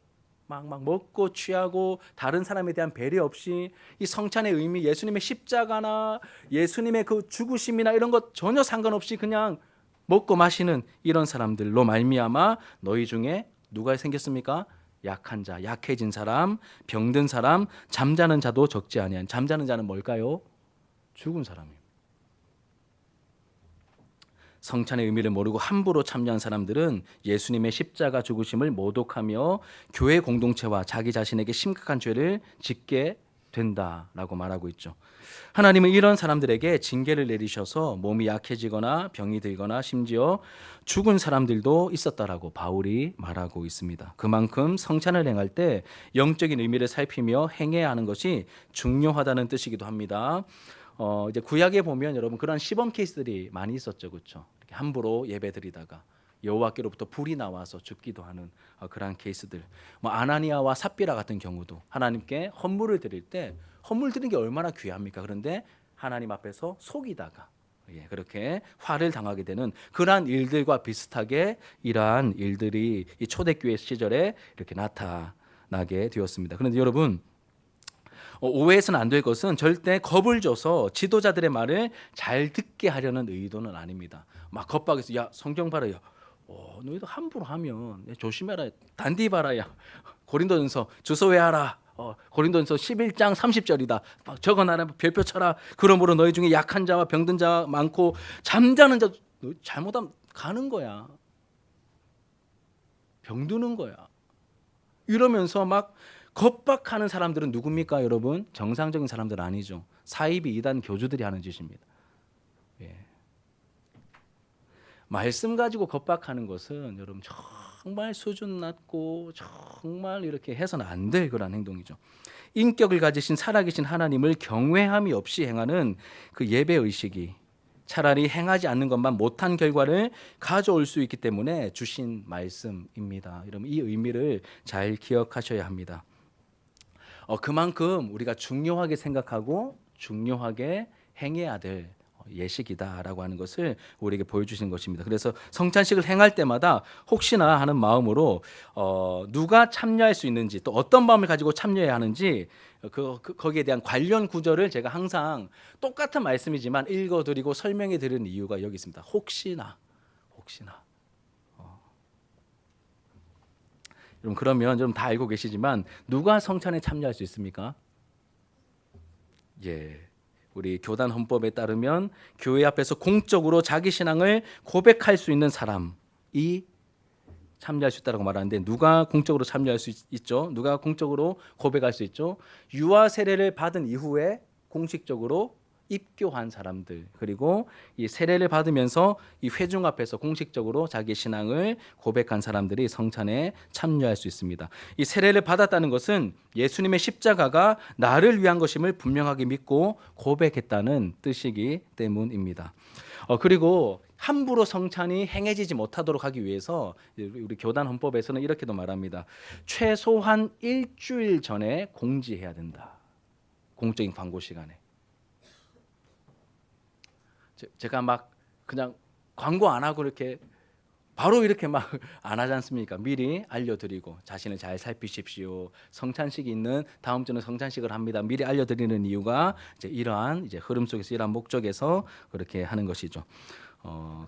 S1: 막 먹고 취하고 다른 사람에 대한 배려 없이 이 성찬의 의미, 예수님의 십자가나 예수님의 그 죽으심이나 이런 것 전혀 상관없이 그냥 먹고 마시는 이런 사람들로 말미암아 너희 중에 누가 생겼습니까? 약한 자, 약해진 사람, 병든 사람, 잠자는 자도 적지 아니한. 잠자는 자는 뭘까요? 죽은 사람이에요. 성찬의 의미를 모르고 함부로 참여한 사람들은 예수님의 십자가 죽으심을 모독하며 교회 공동체와 자기 자신에게 심각한 죄를 짓게 된다라고 말하고 있죠. 하나님은 이런 사람들에게 징계를 내리셔서 몸이 약해지거나 병이 들거나 심지어 죽은 사람들도 있었다라고 바울이 말하고 있습니다. 그만큼 성찬을 행할 때 영적인 의미를 살피며 행해야 하는 것이 중요하다는 뜻이기도 합니다. 이제 구약에 보면 여러분 그런 시범 케이스들이 많이 있었죠, 그렇죠? 이렇게 함부로 예배드리다가 여호와께로부터 불이 나와서 죽기도 하는 그러한 케이스들. 뭐 아나니아와 삽비라 같은 경우도 하나님께 헌물을 드릴 때 헌물 드리는 게 얼마나 귀합니까? 그런데 하나님 앞에서 속이다가 그렇게 화를 당하게 되는 그러한 일들과 비슷하게 이러한 일들이 이 초대교회 시절에 이렇게 나타나게 되었습니다. 그런데 여러분, 오해해서는 안 될 것은 절대 겁을 줘서 지도자들의 말을 잘 듣게 하려는 의도는 아닙니다. 막 겁박해서 야 성경 봐라, 야 너희도 함부로 하면 조심해라, 단디 봐라, 야 고린도전서 주소 외하라, 고린도전서 11장 30절이다. 적어놔라, 별표 쳐라. 그러므로 너희 중에 약한 자와 병든 자가 많고 잠자는 자, 너 잘못하면 가는 거야. 병드는 거야. 이러면서 막 겁박하는 사람들은 누굽니까, 여러분? 정상적인 사람들 아니죠. 사이비 이단 교주들이 하는 짓입니다. 말씀 가지고 겁박하는 것은 여러분 정말 수준 낮고 정말 이렇게 해서는 안 될 그런 행동이죠. 인격을 가지신 살아계신 하나님을 경외함이 없이 행하는 그 예배 의식이 차라리 행하지 않는 것만 못한 결과를 가져올 수 있기 때문에 주신 말씀입니다. 여러분 이 의미를 잘 기억하셔야 합니다. 그만큼 우리가 중요하게 생각하고 중요하게 행해야 될 예식이다라고 하는 것을 우리에게 보여주신 것입니다. 그래서 성찬식을 행할 때마다 혹시나 하는 마음으로 누가 참여할 수 있는지 또 어떤 마음을 가지고 참여해야 하는지 거기에 대한 관련 구절을 제가 항상 똑같은 말씀이지만 읽어드리고 설명해드리는 이유가 여기 있습니다. 혹시나 여러분 그러면 여러분 다 알고 계시지만 누가 성찬에 참여할 수 있습니까? 우리 교단 헌법에 따르면 교회 앞에서 공적으로 자기 신앙을 고백할 수 있는 사람이 참여할 수 있다고 말하는데 누가 공적으로 참여할 수 있죠? 누가 공적으로 고백할 수 있죠? 유아 세례를 받은 이후에 공식적으로 입교한 사람들, 그리고 이 세례를 받으면서 이 회중 앞에서 공식적으로 자기 신앙을 고백한 사람들이 성찬에 참여할 수 있습니다. 이 세례를 받았다는 것은 예수님의 십자가가 나를 위한 것임을 분명하게 믿고 고백했다는 뜻이기 때문입니다. 그리고 함부로 성찬이 행해지지 못하도록 하기 위해서 우리 교단 헌법에서는 이렇게도 말합니다. 최소한 일주일 전에 공지해야 된다. 공적인 광고 시간에. 제가 막 그냥 광고 안 하고 이렇게 바로 이렇게 막 안 하지 않습니까? 미리 알려드리고 자신을 잘 살피십시오. 성찬식이 있는 다음 주는 성찬식을 합니다. 미리 알려드리는 이유가 이러한 흐름 속에서 이러한 목적에서 그렇게 하는 것이죠.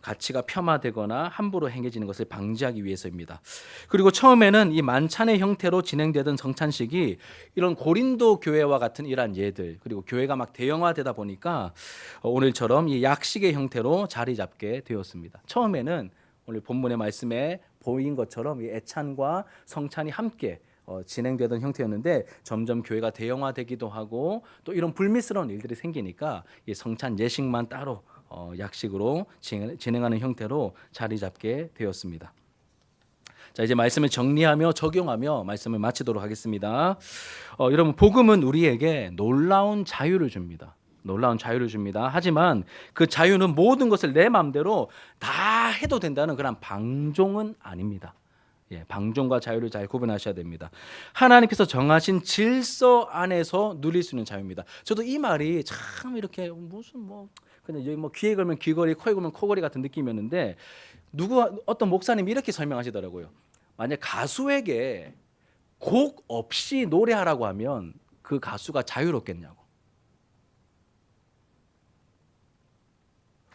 S1: 가치가 폄하되거나 함부로 행해지는 것을 방지하기 위해서입니다. 그리고 처음에는 이 만찬의 형태로 진행되던 성찬식이 이런 고린도 교회와 같은 이러한 예들, 그리고 교회가 막 대형화되다 보니까 오늘처럼 이 약식의 형태로 자리 잡게 되었습니다. 처음에는 오늘 본문의 말씀에 보인 것처럼 이 애찬과 성찬이 함께 진행되던 형태였는데 점점 교회가 대형화되기도 하고 또 이런 불미스러운 일들이 생기니까 이 성찬 예식만 따로 약식으로 진행하는 형태로 자리 잡게 되었습니다. 자, 이제 말씀을 정리하며 적용하며 말씀을 마치도록 하겠습니다. 여러분 복음은 우리에게 놀라운 자유를 줍니다. 놀라운 자유를 줍니다. 하지만 그 자유는 모든 것을 내 마음대로 다 해도 된다는 그런 방종은 아닙니다. 방종과 자유를 잘 구분하셔야 됩니다. 하나님께서 정하신 질서 안에서 누릴 수 있는 자유입니다. 저도 이 말이 참 이렇게 무슨 그냥 여기 귀에 걸면 귀걸이, 코에 걸면 코걸이 같은 느낌이었는데 어떤 목사님이 이렇게 설명하시더라고요. 만약 가수에게 곡 없이 노래하라고 하면 그 가수가 자유롭겠냐고.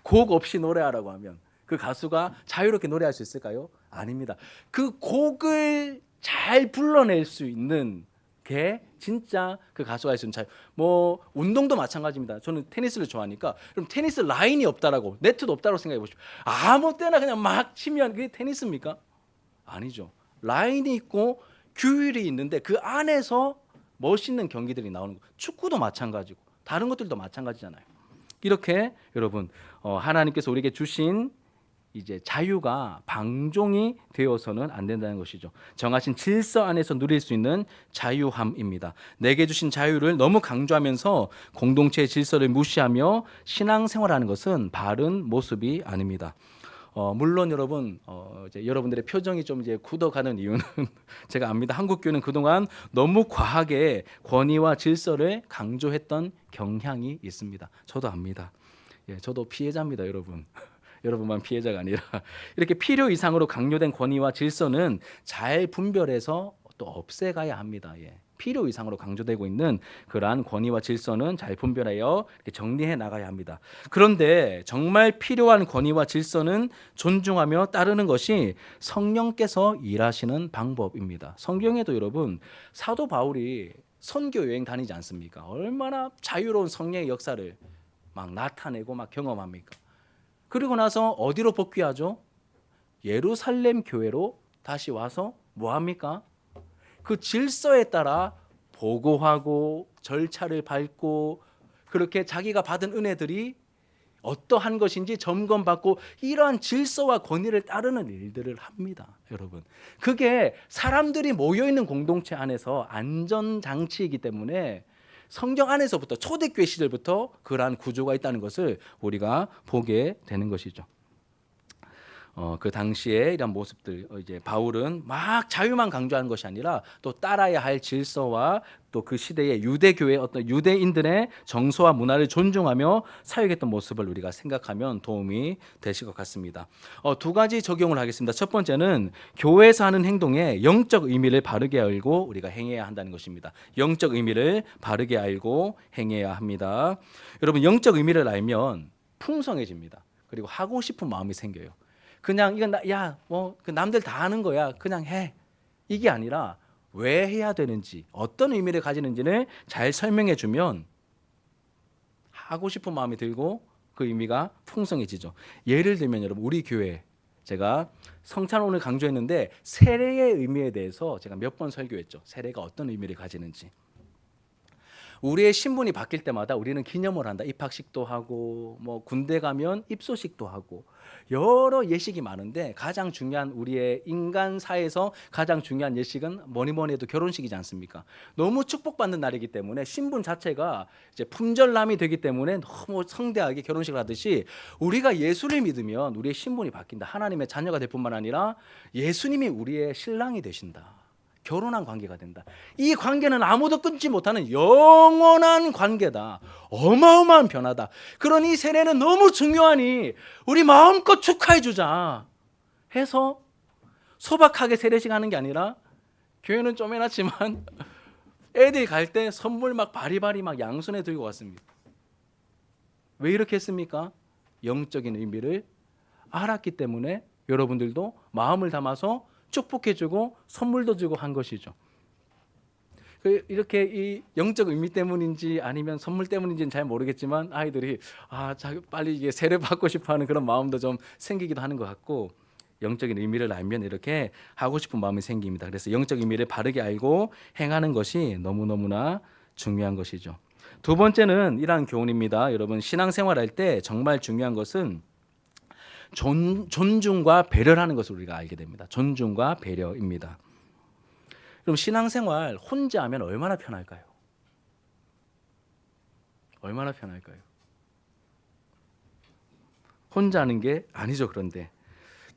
S1: 곡 없이 노래하라고 하면 그 가수가 자유롭게 노래할 수 있을까요? 아닙니다. 그 곡을 잘 불러낼 수 있는 게 진짜 그 가수가 할 수 있는 자유. 운동도 마찬가지입니다. 저는 테니스를 좋아하니까 그럼 테니스 라인이 없다라고, 네트도 없다고 생각해 보십시오. 아무 때나 그냥 막 치면 그게 테니스입니까? 아니죠. 라인이 있고 규율이 있는데 그 안에서 멋있는 경기들이 나오는 거. 축구도 마찬가지고 다른 것들도 마찬가지잖아요. 이렇게 여러분 하나님께서 우리에게 주신 이제 자유가 방종이 되어서는 안 된다는 것이죠. 정하신 질서 안에서 누릴 수 있는 자유함입니다. 내게 주신 자유를 너무 강조하면서 공동체의 질서를 무시하며 신앙생활하는 것은 바른 모습이 아닙니다. 물론 여러분 이제 여러분들의 표정이 좀 이제 굳어가는 이유는 제가 압니다. 한국 교회는 그동안 너무 과하게 권위와 질서를 강조했던 경향이 있습니다. 저도 압니다. 예, 저도 피해자입니다, 여러분. 여러분만 피해자가 아니라 이렇게 필요 이상으로 강요된 권위와 질서는 잘 분별해서 또 없애가야 합니다. 예. 필요 이상으로 강조되고 있는 그러한 권위와 질서는 잘 분별하여 이렇게 정리해 나가야 합니다. 그런데 정말 필요한 권위와 질서는 존중하며 따르는 것이 성령께서 일하시는 방법입니다. 성경에도 여러분 사도 바울이 선교 여행 다니지 않습니까? 얼마나 자유로운 성령의 역사를 막 나타내고 막 경험합니까? 그리고 나서 어디로 복귀하죠? 예루살렘 교회로 다시 와서 뭐 합니까? 그 질서에 따라 보고하고 절차를 밟고 그렇게 자기가 받은 은혜들이 어떠한 것인지 점검받고 이러한 질서와 권위를 따르는 일들을 합니다. 여러분, 그게 사람들이 모여있는 공동체 안에서 안전장치이기 때문에 성경 안에서부터 초대교회 시절부터 그러한 구조가 있다는 것을 우리가 보게 되는 것이죠. 그 당시에 이런 모습들 이제 바울은 막 자유만 강조하는 것이 아니라 또 따라야 할 질서와 또 그 시대의 유대교회 어떤 유대인들의 정서와 문화를 존중하며 사역했던 모습을 우리가 생각하면 도움이 되실 것 같습니다. 두 가지 적용을 하겠습니다. 첫 번째는 교회에서 하는 행동의 영적 의미를 바르게 알고 우리가 행해야 한다는 것입니다. 영적 의미를 바르게 알고 행해야 합니다. 여러분, 영적 의미를 알면 풍성해집니다. 그리고 하고 싶은 마음이 생겨요. 그냥 이건 그 남들 다 하는 거야. 그냥 해. 이게 아니라 왜 해야 되는지, 어떤 의미를 가지는지를 잘 설명해 주면 하고 싶은 마음이 들고 그 의미가 풍성해지죠. 예를 들면 여러분, 우리 교회 제가 성찬 오늘 강조했는데 세례의 의미에 대해서 제가 몇 번 설교했죠. 세례가 어떤 의미를 가지는지. 우리의 신분이 바뀔 때마다 우리는 기념을 한다. 입학식도 하고 뭐 군대 가면 입소식도 하고 여러 예식이 많은데 가장 중요한 우리의 인간사에서 가장 중요한 예식은 뭐니 해도 결혼식이지 않습니까? 너무 축복받는 날이기 때문에 신분 자체가 이제 품절남이 되기 때문에 너무 성대하게 결혼식을 하듯이 우리가 예수를 믿으면 우리의 신분이 바뀐다. 하나님의 자녀가 될 뿐만 아니라 예수님이 우리의 신랑이 되신다. 결혼한 관계가 된다. 이 관계는 아무도 끊지 못하는 영원한 관계다. 어마어마한 변화다. 그러니 세례는 너무 중요하니 우리 마음껏 축하해 주자 해서 소박하게 세례식 하는 게 아니라 교회는 좀 해놨지만 애들이 갈 때 선물 막 바리바리 막 양손에 들고 왔습니다. 왜 이렇게 했습니까? 영적인 의미를 알았기 때문에 여러분들도 마음을 담아서 축복해주고 선물도 주고 한 것이죠. 이렇게 이 영적 의미 때문인지 아니면 선물 때문인지는 잘 모르겠지만 아이들이 빨리 이게 세례 받고 싶어하는 그런 마음도 좀 생기기도 하는 것 같고 영적인 의미를 알면 이렇게 하고 싶은 마음이 생깁니다. 그래서 영적 의미를 바르게 알고 행하는 것이 너무너무나 중요한 것이죠. 두 번째는 이러한 교훈입니다. 여러분, 신앙생활할 때 정말 중요한 것은 존중과 배려를 하는 것을 우리가 알게 됩니다. 존중과 배려입니다. 그럼 신앙생활 혼자 하면 얼마나 편할까요? 얼마나 편할까요? 혼자 하는 게 아니죠. 그런데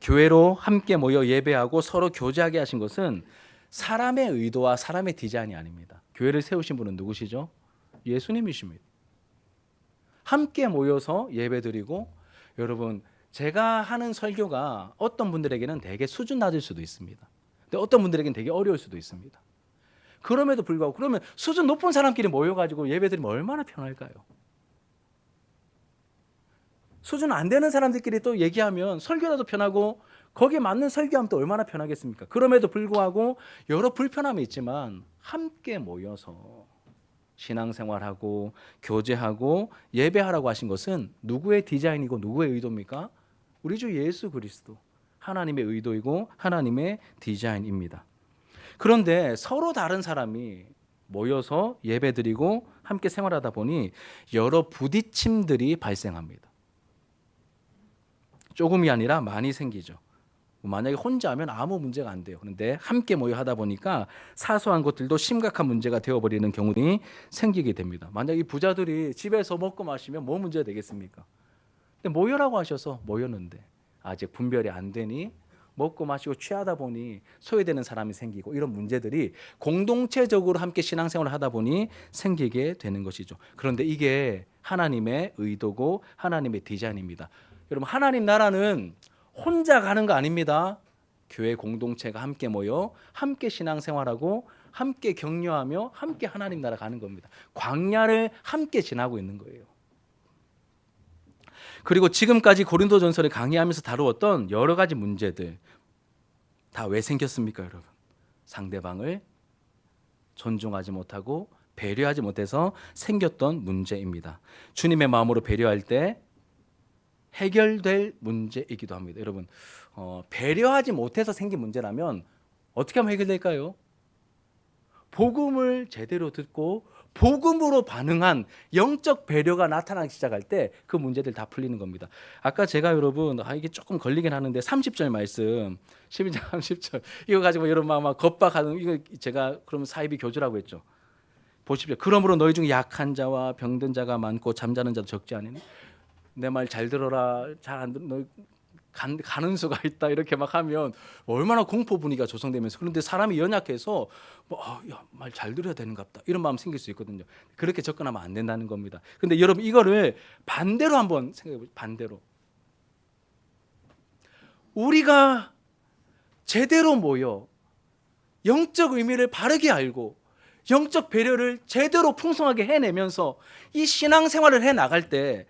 S1: 교회로 함께 모여 예배하고 서로 교제하게 하신 것은 사람의 의도와 사람의 디자인이 아닙니다. 교회를 세우신 분은 누구시죠? 예수님이십니다. 함께 모여서 예배드리고 여러분, 제가 하는 설교가 어떤 분들에게는 되게 수준 낮을 수도 있습니다. 근데 어떤 분들에게는 되게 어려울 수도 있습니다. 그럼에도 불구하고 그러면 수준 높은 사람끼리 모여가지고 예배드리면 얼마나 편할까요? 수준 안 되는 사람들끼리 또 얘기하면 설교라도 편하고 거기에 맞는 설교하면 또 얼마나 편하겠습니까? 그럼에도 불구하고 여러 불편함이 있지만 함께 모여서 신앙생활하고 교제하고 예배하라고 하신 것은 누구의 디자인이고 누구의 의도입니까? 우리 주 예수 그리스도 하나님의 의도이고 하나님의 디자인입니다. 그런데 서로 다른 사람이 모여서 예배드리고 함께 생활하다 보니 여러 부딪힘들이 발생합니다. 조금이 아니라 많이 생기죠. 만약에 혼자 하면 아무 문제가 안 돼요. 그런데 함께 모여 하다 보니까 사소한 것들도 심각한 문제가 되어버리는 경우들이 생기게 됩니다. 만약에 이 부자들이 집에서 먹고 마시면 뭐 문제가 되겠습니까? 근데 모여라고 하셔서 모였는데 아직 분별이 안 되니 먹고 마시고 취하다 보니 소외되는 사람이 생기고 이런 문제들이 공동체적으로 함께 신앙생활을 하다 보니 생기게 되는 것이죠. 그런데 이게 하나님의 의도고 하나님의 디자인입니다. 여러분 하나님 나라는 혼자 가는 거 아닙니다. 교회 공동체가 함께 모여 함께 신앙생활하고 함께 격려하며 함께 하나님 나라 가는 겁니다. 광야를 함께 지나고 있는 거예요. 그리고 지금까지 고린도전서를 강의하면서 다루었던 여러 가지 문제들 다 왜 생겼습니까, 여러분? 상대방을 존중하지 못하고 배려하지 못해서 생겼던 문제입니다. 주님의 마음으로 배려할 때 해결될 문제이기도 합니다. 여러분, 배려하지 못해서 생긴 문제라면 어떻게 하면 해결될까요? 복음을 제대로 듣고 복음으로 반응한 영적 배려가 나타나기 시작할 때 그 문제들 다 풀리는 겁니다. 아까 제가 여러분 이게 조금 걸리긴 하는데 30절 말씀 12장 30절 이거 가지고 여러분 막 겁박하는 이거 제가 그러면 사이비 교주라고 했죠. 보십시오. 그러므로 너희 중 약한 자와 병든 자가 많고 잠자는 자도 적지 않으니 내 말 잘 들어라. 잘 안 들어. 너 가는 수가 있다 이렇게 막 하면 얼마나 공포 분위기가 조성되면서 그런데 사람이 연약해서 말 잘 들어야 되는갑다 이런 마음 생길 수 있거든요. 그렇게 접근하면 안 된다는 겁니다. 근데 여러분 이거를 반대로 한번 생각해 보세요. 반대로 우리가 제대로 모여 영적 의미를 바르게 알고 영적 배려를 제대로 풍성하게 해내면서 이 신앙생활을 해 나갈 때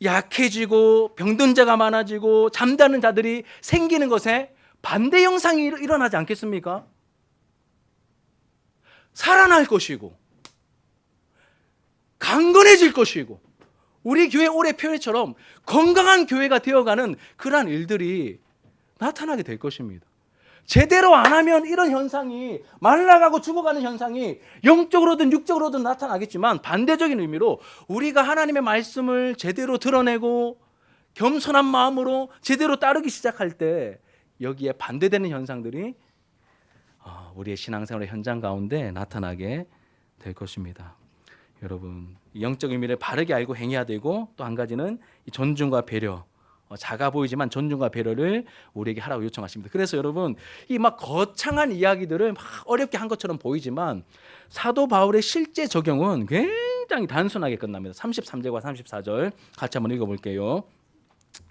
S1: 약해지고 병든 자가 많아지고 잠자는 자들이 생기는 것에 반대 현상이 일어나지 않겠습니까? 살아날 것이고 강건해질 것이고 우리 교회 올해 표회처럼 건강한 교회가 되어가는 그러한 일들이 나타나게 될 것입니다. 제대로 안 하면 이런 현상이 말라가고 죽어가는 현상이 영적으로든 육적으로든 나타나겠지만 반대적인 의미로 우리가 하나님의 말씀을 제대로 드러내고 겸손한 마음으로 제대로 따르기 시작할 때 여기에 반대되는 현상들이 우리의 신앙생활의 현장 가운데 나타나게 될 것입니다. 여러분 영적 의미를 바르게 알고 행해야 되고 또 한 가지는 존중과 배려 작아 보이지만 존중과 배려를 우리에게 하라고 요청하십니다. 그래서 여러분 이 막 거창한 이야기들을 막 어렵게 한 것처럼 보이지만 사도 바울의 실제 적용은 굉장히 단순하게 끝납니다. 33절과 34절 같이 한번 읽어볼게요.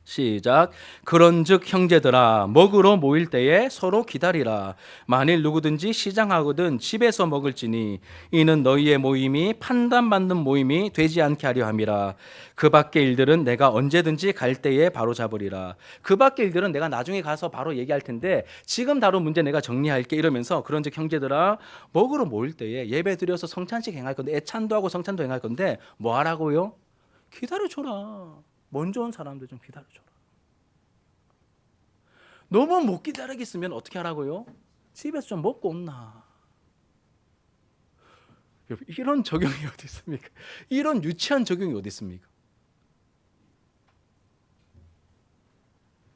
S1: 시작. 그런즉 형제들아 먹으러 모일 때에 서로 기다리라. 만일 누구든지 시장하거든 집에서 먹을지니 이는 너희의 모임이 판단받는 모임이 되지 않게 하려 함이라. 그 밖의 일들은 내가 언제든지 갈 때에 바로 잡으리라. 그 밖의 일들은 내가 나중에 가서 바로 얘기할 텐데 지금 다룬 문제 내가 정리할게 이러면서 그런즉 형제들아 먹으러 모일 때에 예배 드려서 성찬식 행할 건데 애찬도 하고 성찬도 행할 건데 뭐 하라고요? 기다려줘라. 먼저 온 사람들 좀 기다려줘라. 너무 못 기다리겠으면 어떻게 하라고요? 집에서 좀 먹고 온나. 여러분, 이런 적용이 어디 있습니까? 이런 유치한 적용이 어디 있습니까?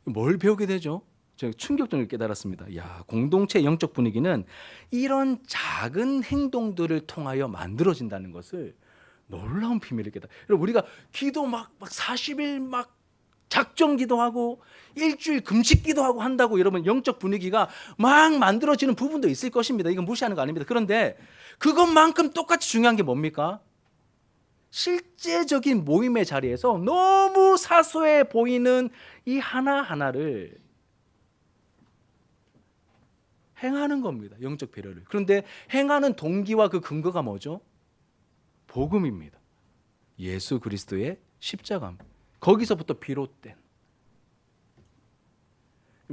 S1: 뭘 배우게 되죠? 제가 충격적으로 깨달았습니다. 야, 공동체 영적 분위기는 이런 작은 행동들을 통하여 만들어진다는 것을 놀라운 비밀을 깨달아. 여러분 우리가 기도 막 40일 막 작정 기도하고 일주일 금식 기도하고 한다고 여러분 영적 분위기가 막 만들어지는 부분도 있을 것입니다. 이건 무시하는 거 아닙니다. 그런데 그것만큼 똑같이 중요한 게 뭡니까? 실제적인 모임의 자리에서 너무 사소해 보이는 이 하나하나를 행하는 겁니다. 영적 배려를. 그런데 행하는 동기와 그 근거가 뭐죠? 복음입니다. 예수 그리스도의 십자가입니다. 거기서부터 비롯된.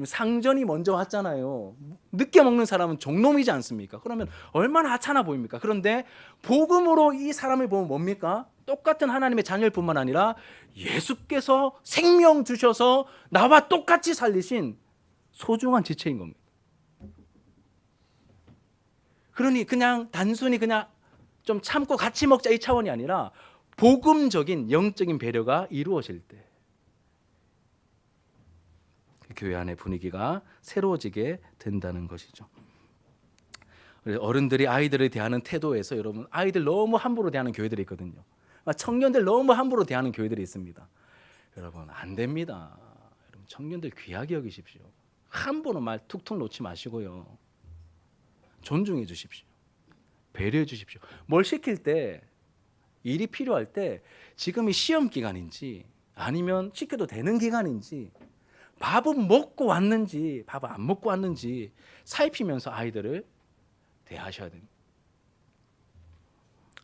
S1: 상전이 먼저 왔잖아요. 늦게 먹는 사람은 종놈이지 않습니까? 그러면 얼마나 하찮아 보입니까? 그런데 복음으로 이 사람을 보면 뭡니까? 똑같은 하나님의 자녀일 뿐만 아니라 예수께서 생명 주셔서 나와 똑같이 살리신 소중한 지체인 겁니다. 그러니 그냥 단순히 그냥 좀 참고 같이 먹자 이 차원이 아니라 복음적인 영적인 배려가 이루어질 때 교회 안의 분위기가 새로워지게 된다는 것이죠. 어른들이 아이들을 대하는 태도에서 여러분 아이들 너무 함부로 대하는 교회들이 있거든요. 청년들 너무 함부로 대하는 교회들이 있습니다. 여러분 안 됩니다. 청년들 귀하게 여기십시오. 한 번은 말 툭툭 놓지 마시고요. 존중해 주십시오. 배려해 주십시오. 뭘 시킬 때, 일이 필요할 때 지금이 시험 기간인지 아니면 시켜도 되는 기간인지, 밥은 먹고 왔는지 밥을 안 먹고 왔는지 살피면서 아이들을 대하셔야 됩니다.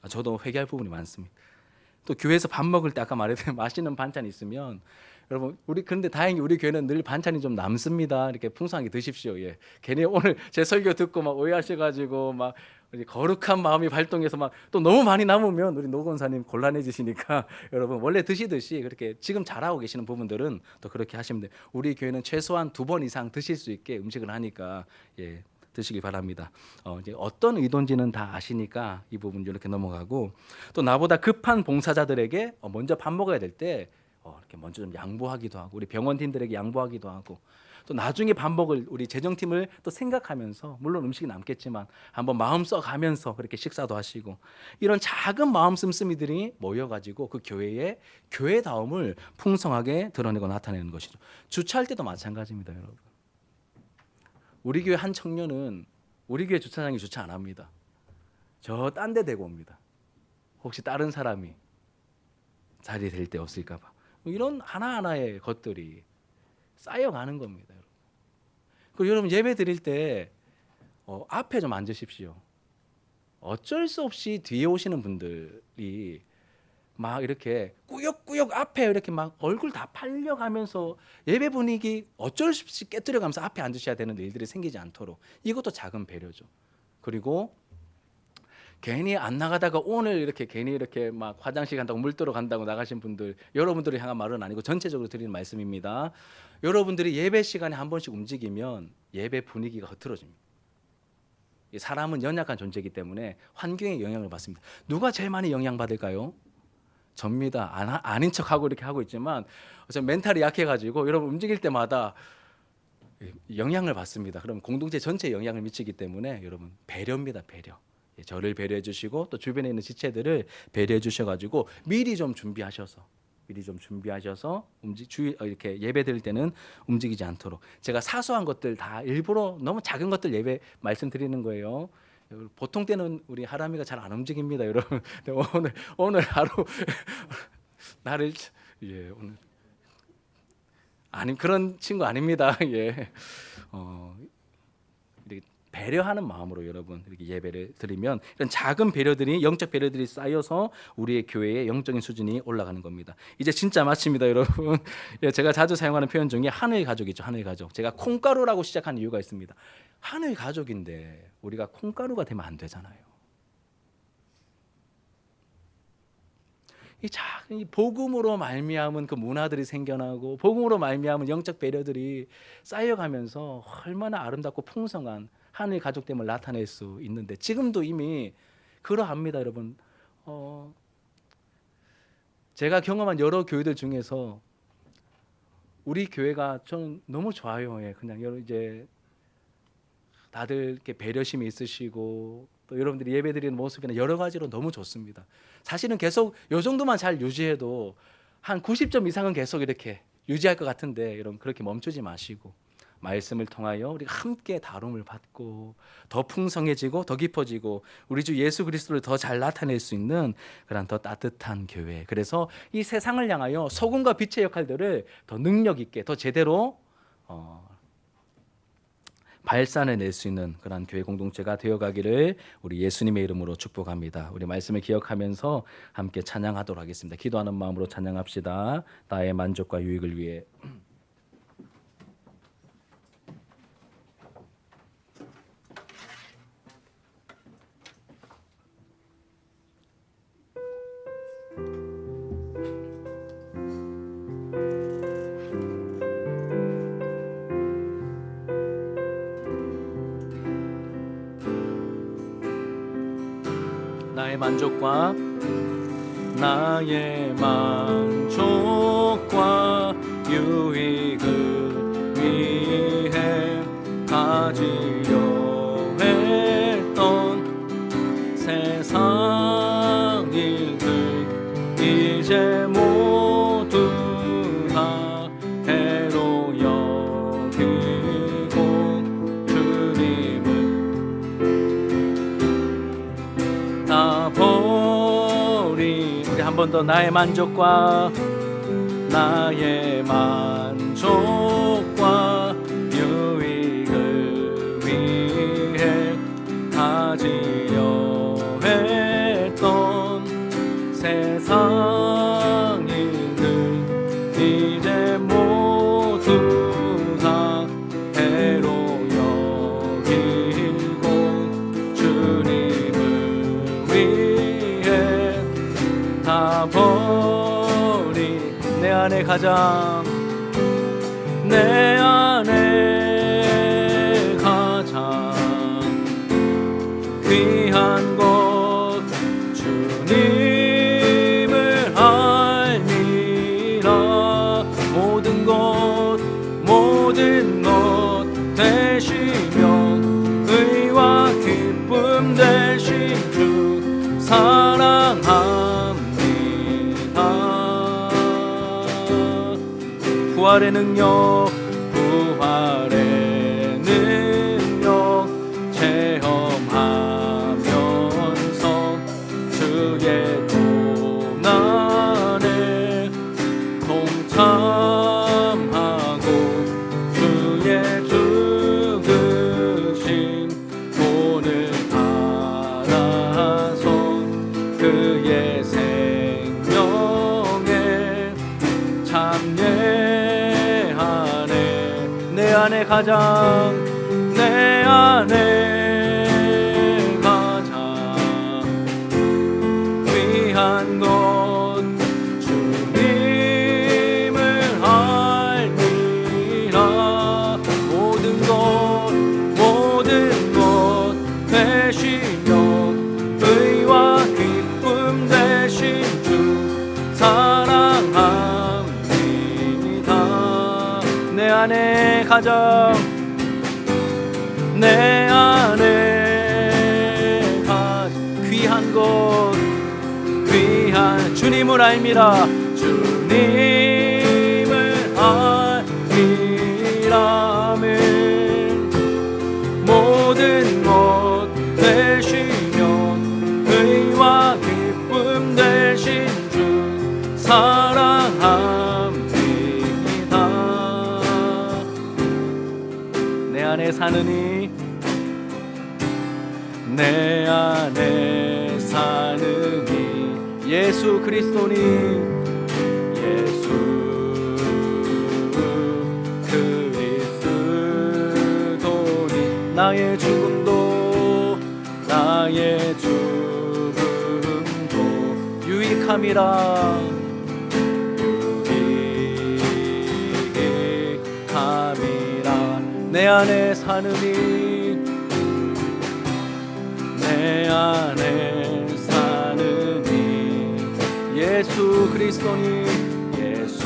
S1: 저도 회개할 부분이 많습니다. 또 교회에서 밥 먹을 때 아까 말했던 맛있는 반찬이 있으면, 여러분 그런데 다행히 우리 교회는 늘 반찬이 좀 남습니다. 이렇게 풍성하게 드십시오. 예. 괜히 오늘 제 설교 듣고 막 오해하셔가지고 막 거룩한 마음이 발동해서 막 또 너무 많이 남으면 우리 노 권사님 곤란해지시니까 여러분 원래 드시듯이 그렇게 지금 잘하고 계시는 부분들은 또 그렇게 하시면 돼요. 우리 교회는 최소한 2번 이상 드실 수 있게 음식을 하니까 드시기 바랍니다. 이제 어떤 의도인지는 다 아시니까 이 부분 이렇게 넘어가고, 또 나보다 급한 봉사자들에게 먼저 밥 먹어야 될 때 이렇게 먼저 좀 양보하기도 하고, 우리 병원팀들에게 양보하기도 하고, 또 나중에 밥 먹을 우리 재정팀을 또 생각하면서, 물론 음식이 남겠지만 한번 마음 써가면서 그렇게 식사도 하시고, 이런 작은 마음 씀씀이들이 모여가지고 그 교회의 교회다움을 풍성하게 드러내고 나타내는 것이죠. 주차할 때도 마찬가지입니다, 여러분. 우리 교회 한 청년은 우리 교회 주차장에 주차 안 합니다. 저 딴 데 대고 옵니다. 혹시 다른 사람이 자리에 댈 데 없을까 봐. 이런 하나하나의 것들이 쌓여가는 겁니다, 여러분. 그리고 여러분 예배 드릴 때 앞에 좀 앉으십시오. 어쩔 수 없이 뒤에 오시는 분들이 막 이렇게 꾸역꾸역 앞에 이렇게 막 얼굴 다 팔려가면서 예배 분위기 어쩔 수 없이 깨뜨려가면서 앞에 앉으셔야 되는 일들이 생기지 않도록, 이것도 작은 배려죠. 그리고 괜히 안 나가다가 오늘 이렇게 괜히 이렇게 막 화장실 간다고 물 뜨러 간다고 나가신 분들, 여러분들이 향한 말은 아니고 전체적으로 드리는 말씀입니다. 여러분들이 예배 시간에 한 번씩 움직이면 예배 분위기가 흐트러집니다. 사람은 연약한 존재이기 때문에 환경의 영향을 받습니다. 누가 제일 많이 영향받을까요? 접니다. 아닌 척하고 이렇게 하고 있지만 저 멘탈이 약해가지고 여러분 움직일 때마다 영향을 받습니다. 그럼 공동체 전체에 영향을 미치기 때문에 여러분 배려입니다. 배려. 저를 배려해 주시고 또 주변에 있는 지체들을 배려해 주셔가지고 미리 좀 준비하셔서 이렇게 예배 드릴 때는 움직이지 않도록, 제가 사소한 것들 다 일부러 너무 작은 것들 예배 말씀드리는 거예요. 보통 때는 우리 하람이가 잘 안 움직입니다, 여러분. 오늘 하루 나를 오늘 아니 그런 친구 아닙니다. 이렇게 배려하는 마음으로 여러분 이렇게 예배를 드리면 이런 작은 배려들이, 영적 배려들이 쌓여서 우리의 교회의 영적인 수준이 올라가는 겁니다. 이제 진짜 마칩니다, 여러분. 제가 자주 사용하는 표현 중에 하늘 가족이죠. 하늘 가족. 제가 콩가루라고 시작한 이유가 있습니다. 하늘 가족인데 우리가 콩가루가 되면 안 되잖아요. 이 작은 복음으로 말미암은 그 문화들이 생겨나고, 복음으로 말미암은 영적 배려들이 쌓여가면서 얼마나 아름답고 풍성한 하늘 가족됨을 나타낼 수 있는데, 지금도 이미 그러합니다, 여러분. 제가 경험한 여러 교회들 중에서 우리 교회가 저는 너무 좋아요. 그냥 이제 다들 이렇게 배려심이 있으시고, 또 여러분들이 예배드리는 모습이나 여러 가지로 너무 좋습니다. 사실은 계속 이 정도만 잘 유지해도 한 90점 이상은 계속 이렇게 유지할 것 같은데, 여러분 그렇게 멈추지 마시고 말씀을 통하여 우리가 함께 다룸을 받고 더 풍성해지고 더 깊어지고 우리 주 예수 그리스도를 더 잘 나타낼 수 있는 그런 더 따뜻한 교회, 그래서 이 세상을 향하여 소금과 빛의 역할들을 더 능력 있게, 더 제대로 발산해낼 수 있는 그런 교회 공동체가 되어가기를 우리 예수님의 이름으로 축복합니다. 우리 말씀을 기억하면서 함께 찬양하도록 하겠습니다. 기도하는 마음으로 찬양합시다. 나의 만족과 유익을 위해. 나의 만족과 유익을 위해 가지려 했던 세상 일들 이제 모두 다 해로 번 더 나의 만족과 유익을 위해 가지려 했던 세상 일들 이제 모두 다 해로 여기고 주님을 위해 다 버리 내 안에 가장 귀한 것 주님을 알미라. 모든 것 되시며 의와 기쁨 되신 주 사랑합니다. 부활의 능력 체험하면서 주의 고난에 동참하고 주의 죽으신 본을 받아서 그의 생명에 참여하네. 내 안에 가장 귀한 것 주님을 알미라. 모든 것 되시며 의와 기쁨 되신 주 사랑합니다. 내 안에 가장 귀한 것 주님을 알미라. 주님을 알미라면 모든 것 되시며 의와 기쁨 되신 주 사랑합니다. 내 안에 사느니 내 안에 사느니 예수 그리스도니 예수 그리스도니 나의 죽음도 유익함이라. 내 안에 사느니 내 안에 사느니 예수 그리스도니 예수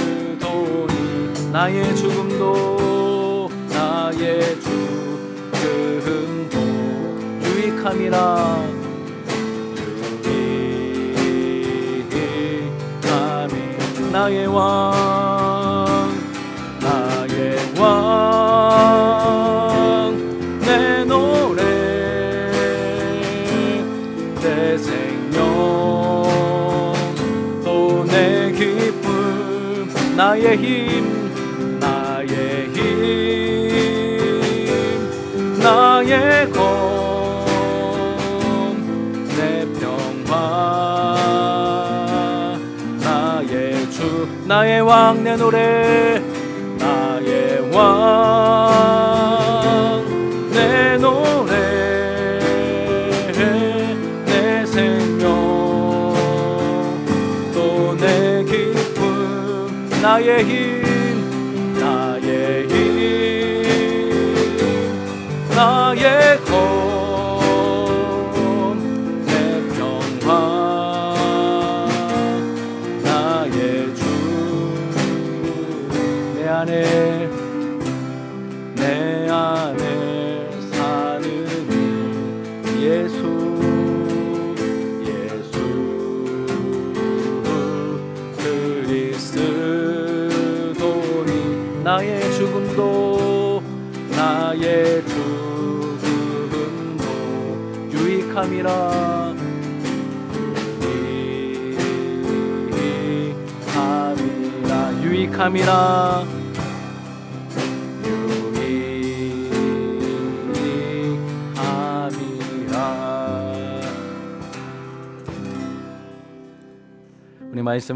S1: 그리스도니 나의 죽음도 유익함이라. 나의 왕 내 노래 내 생명 또 내 기쁨 나의 힘 나의 검 내 평화 나의 주 나의 왕 내 노래 나의 왕 내 노래 내 생명 또 내 기쁨 나의 힘 나의 검 내 평화 나의 주 내 안에 사느니 예수 그리스도니 나의 죽음도 유익함이라 유익함이라 유익함이라. 우리 말씀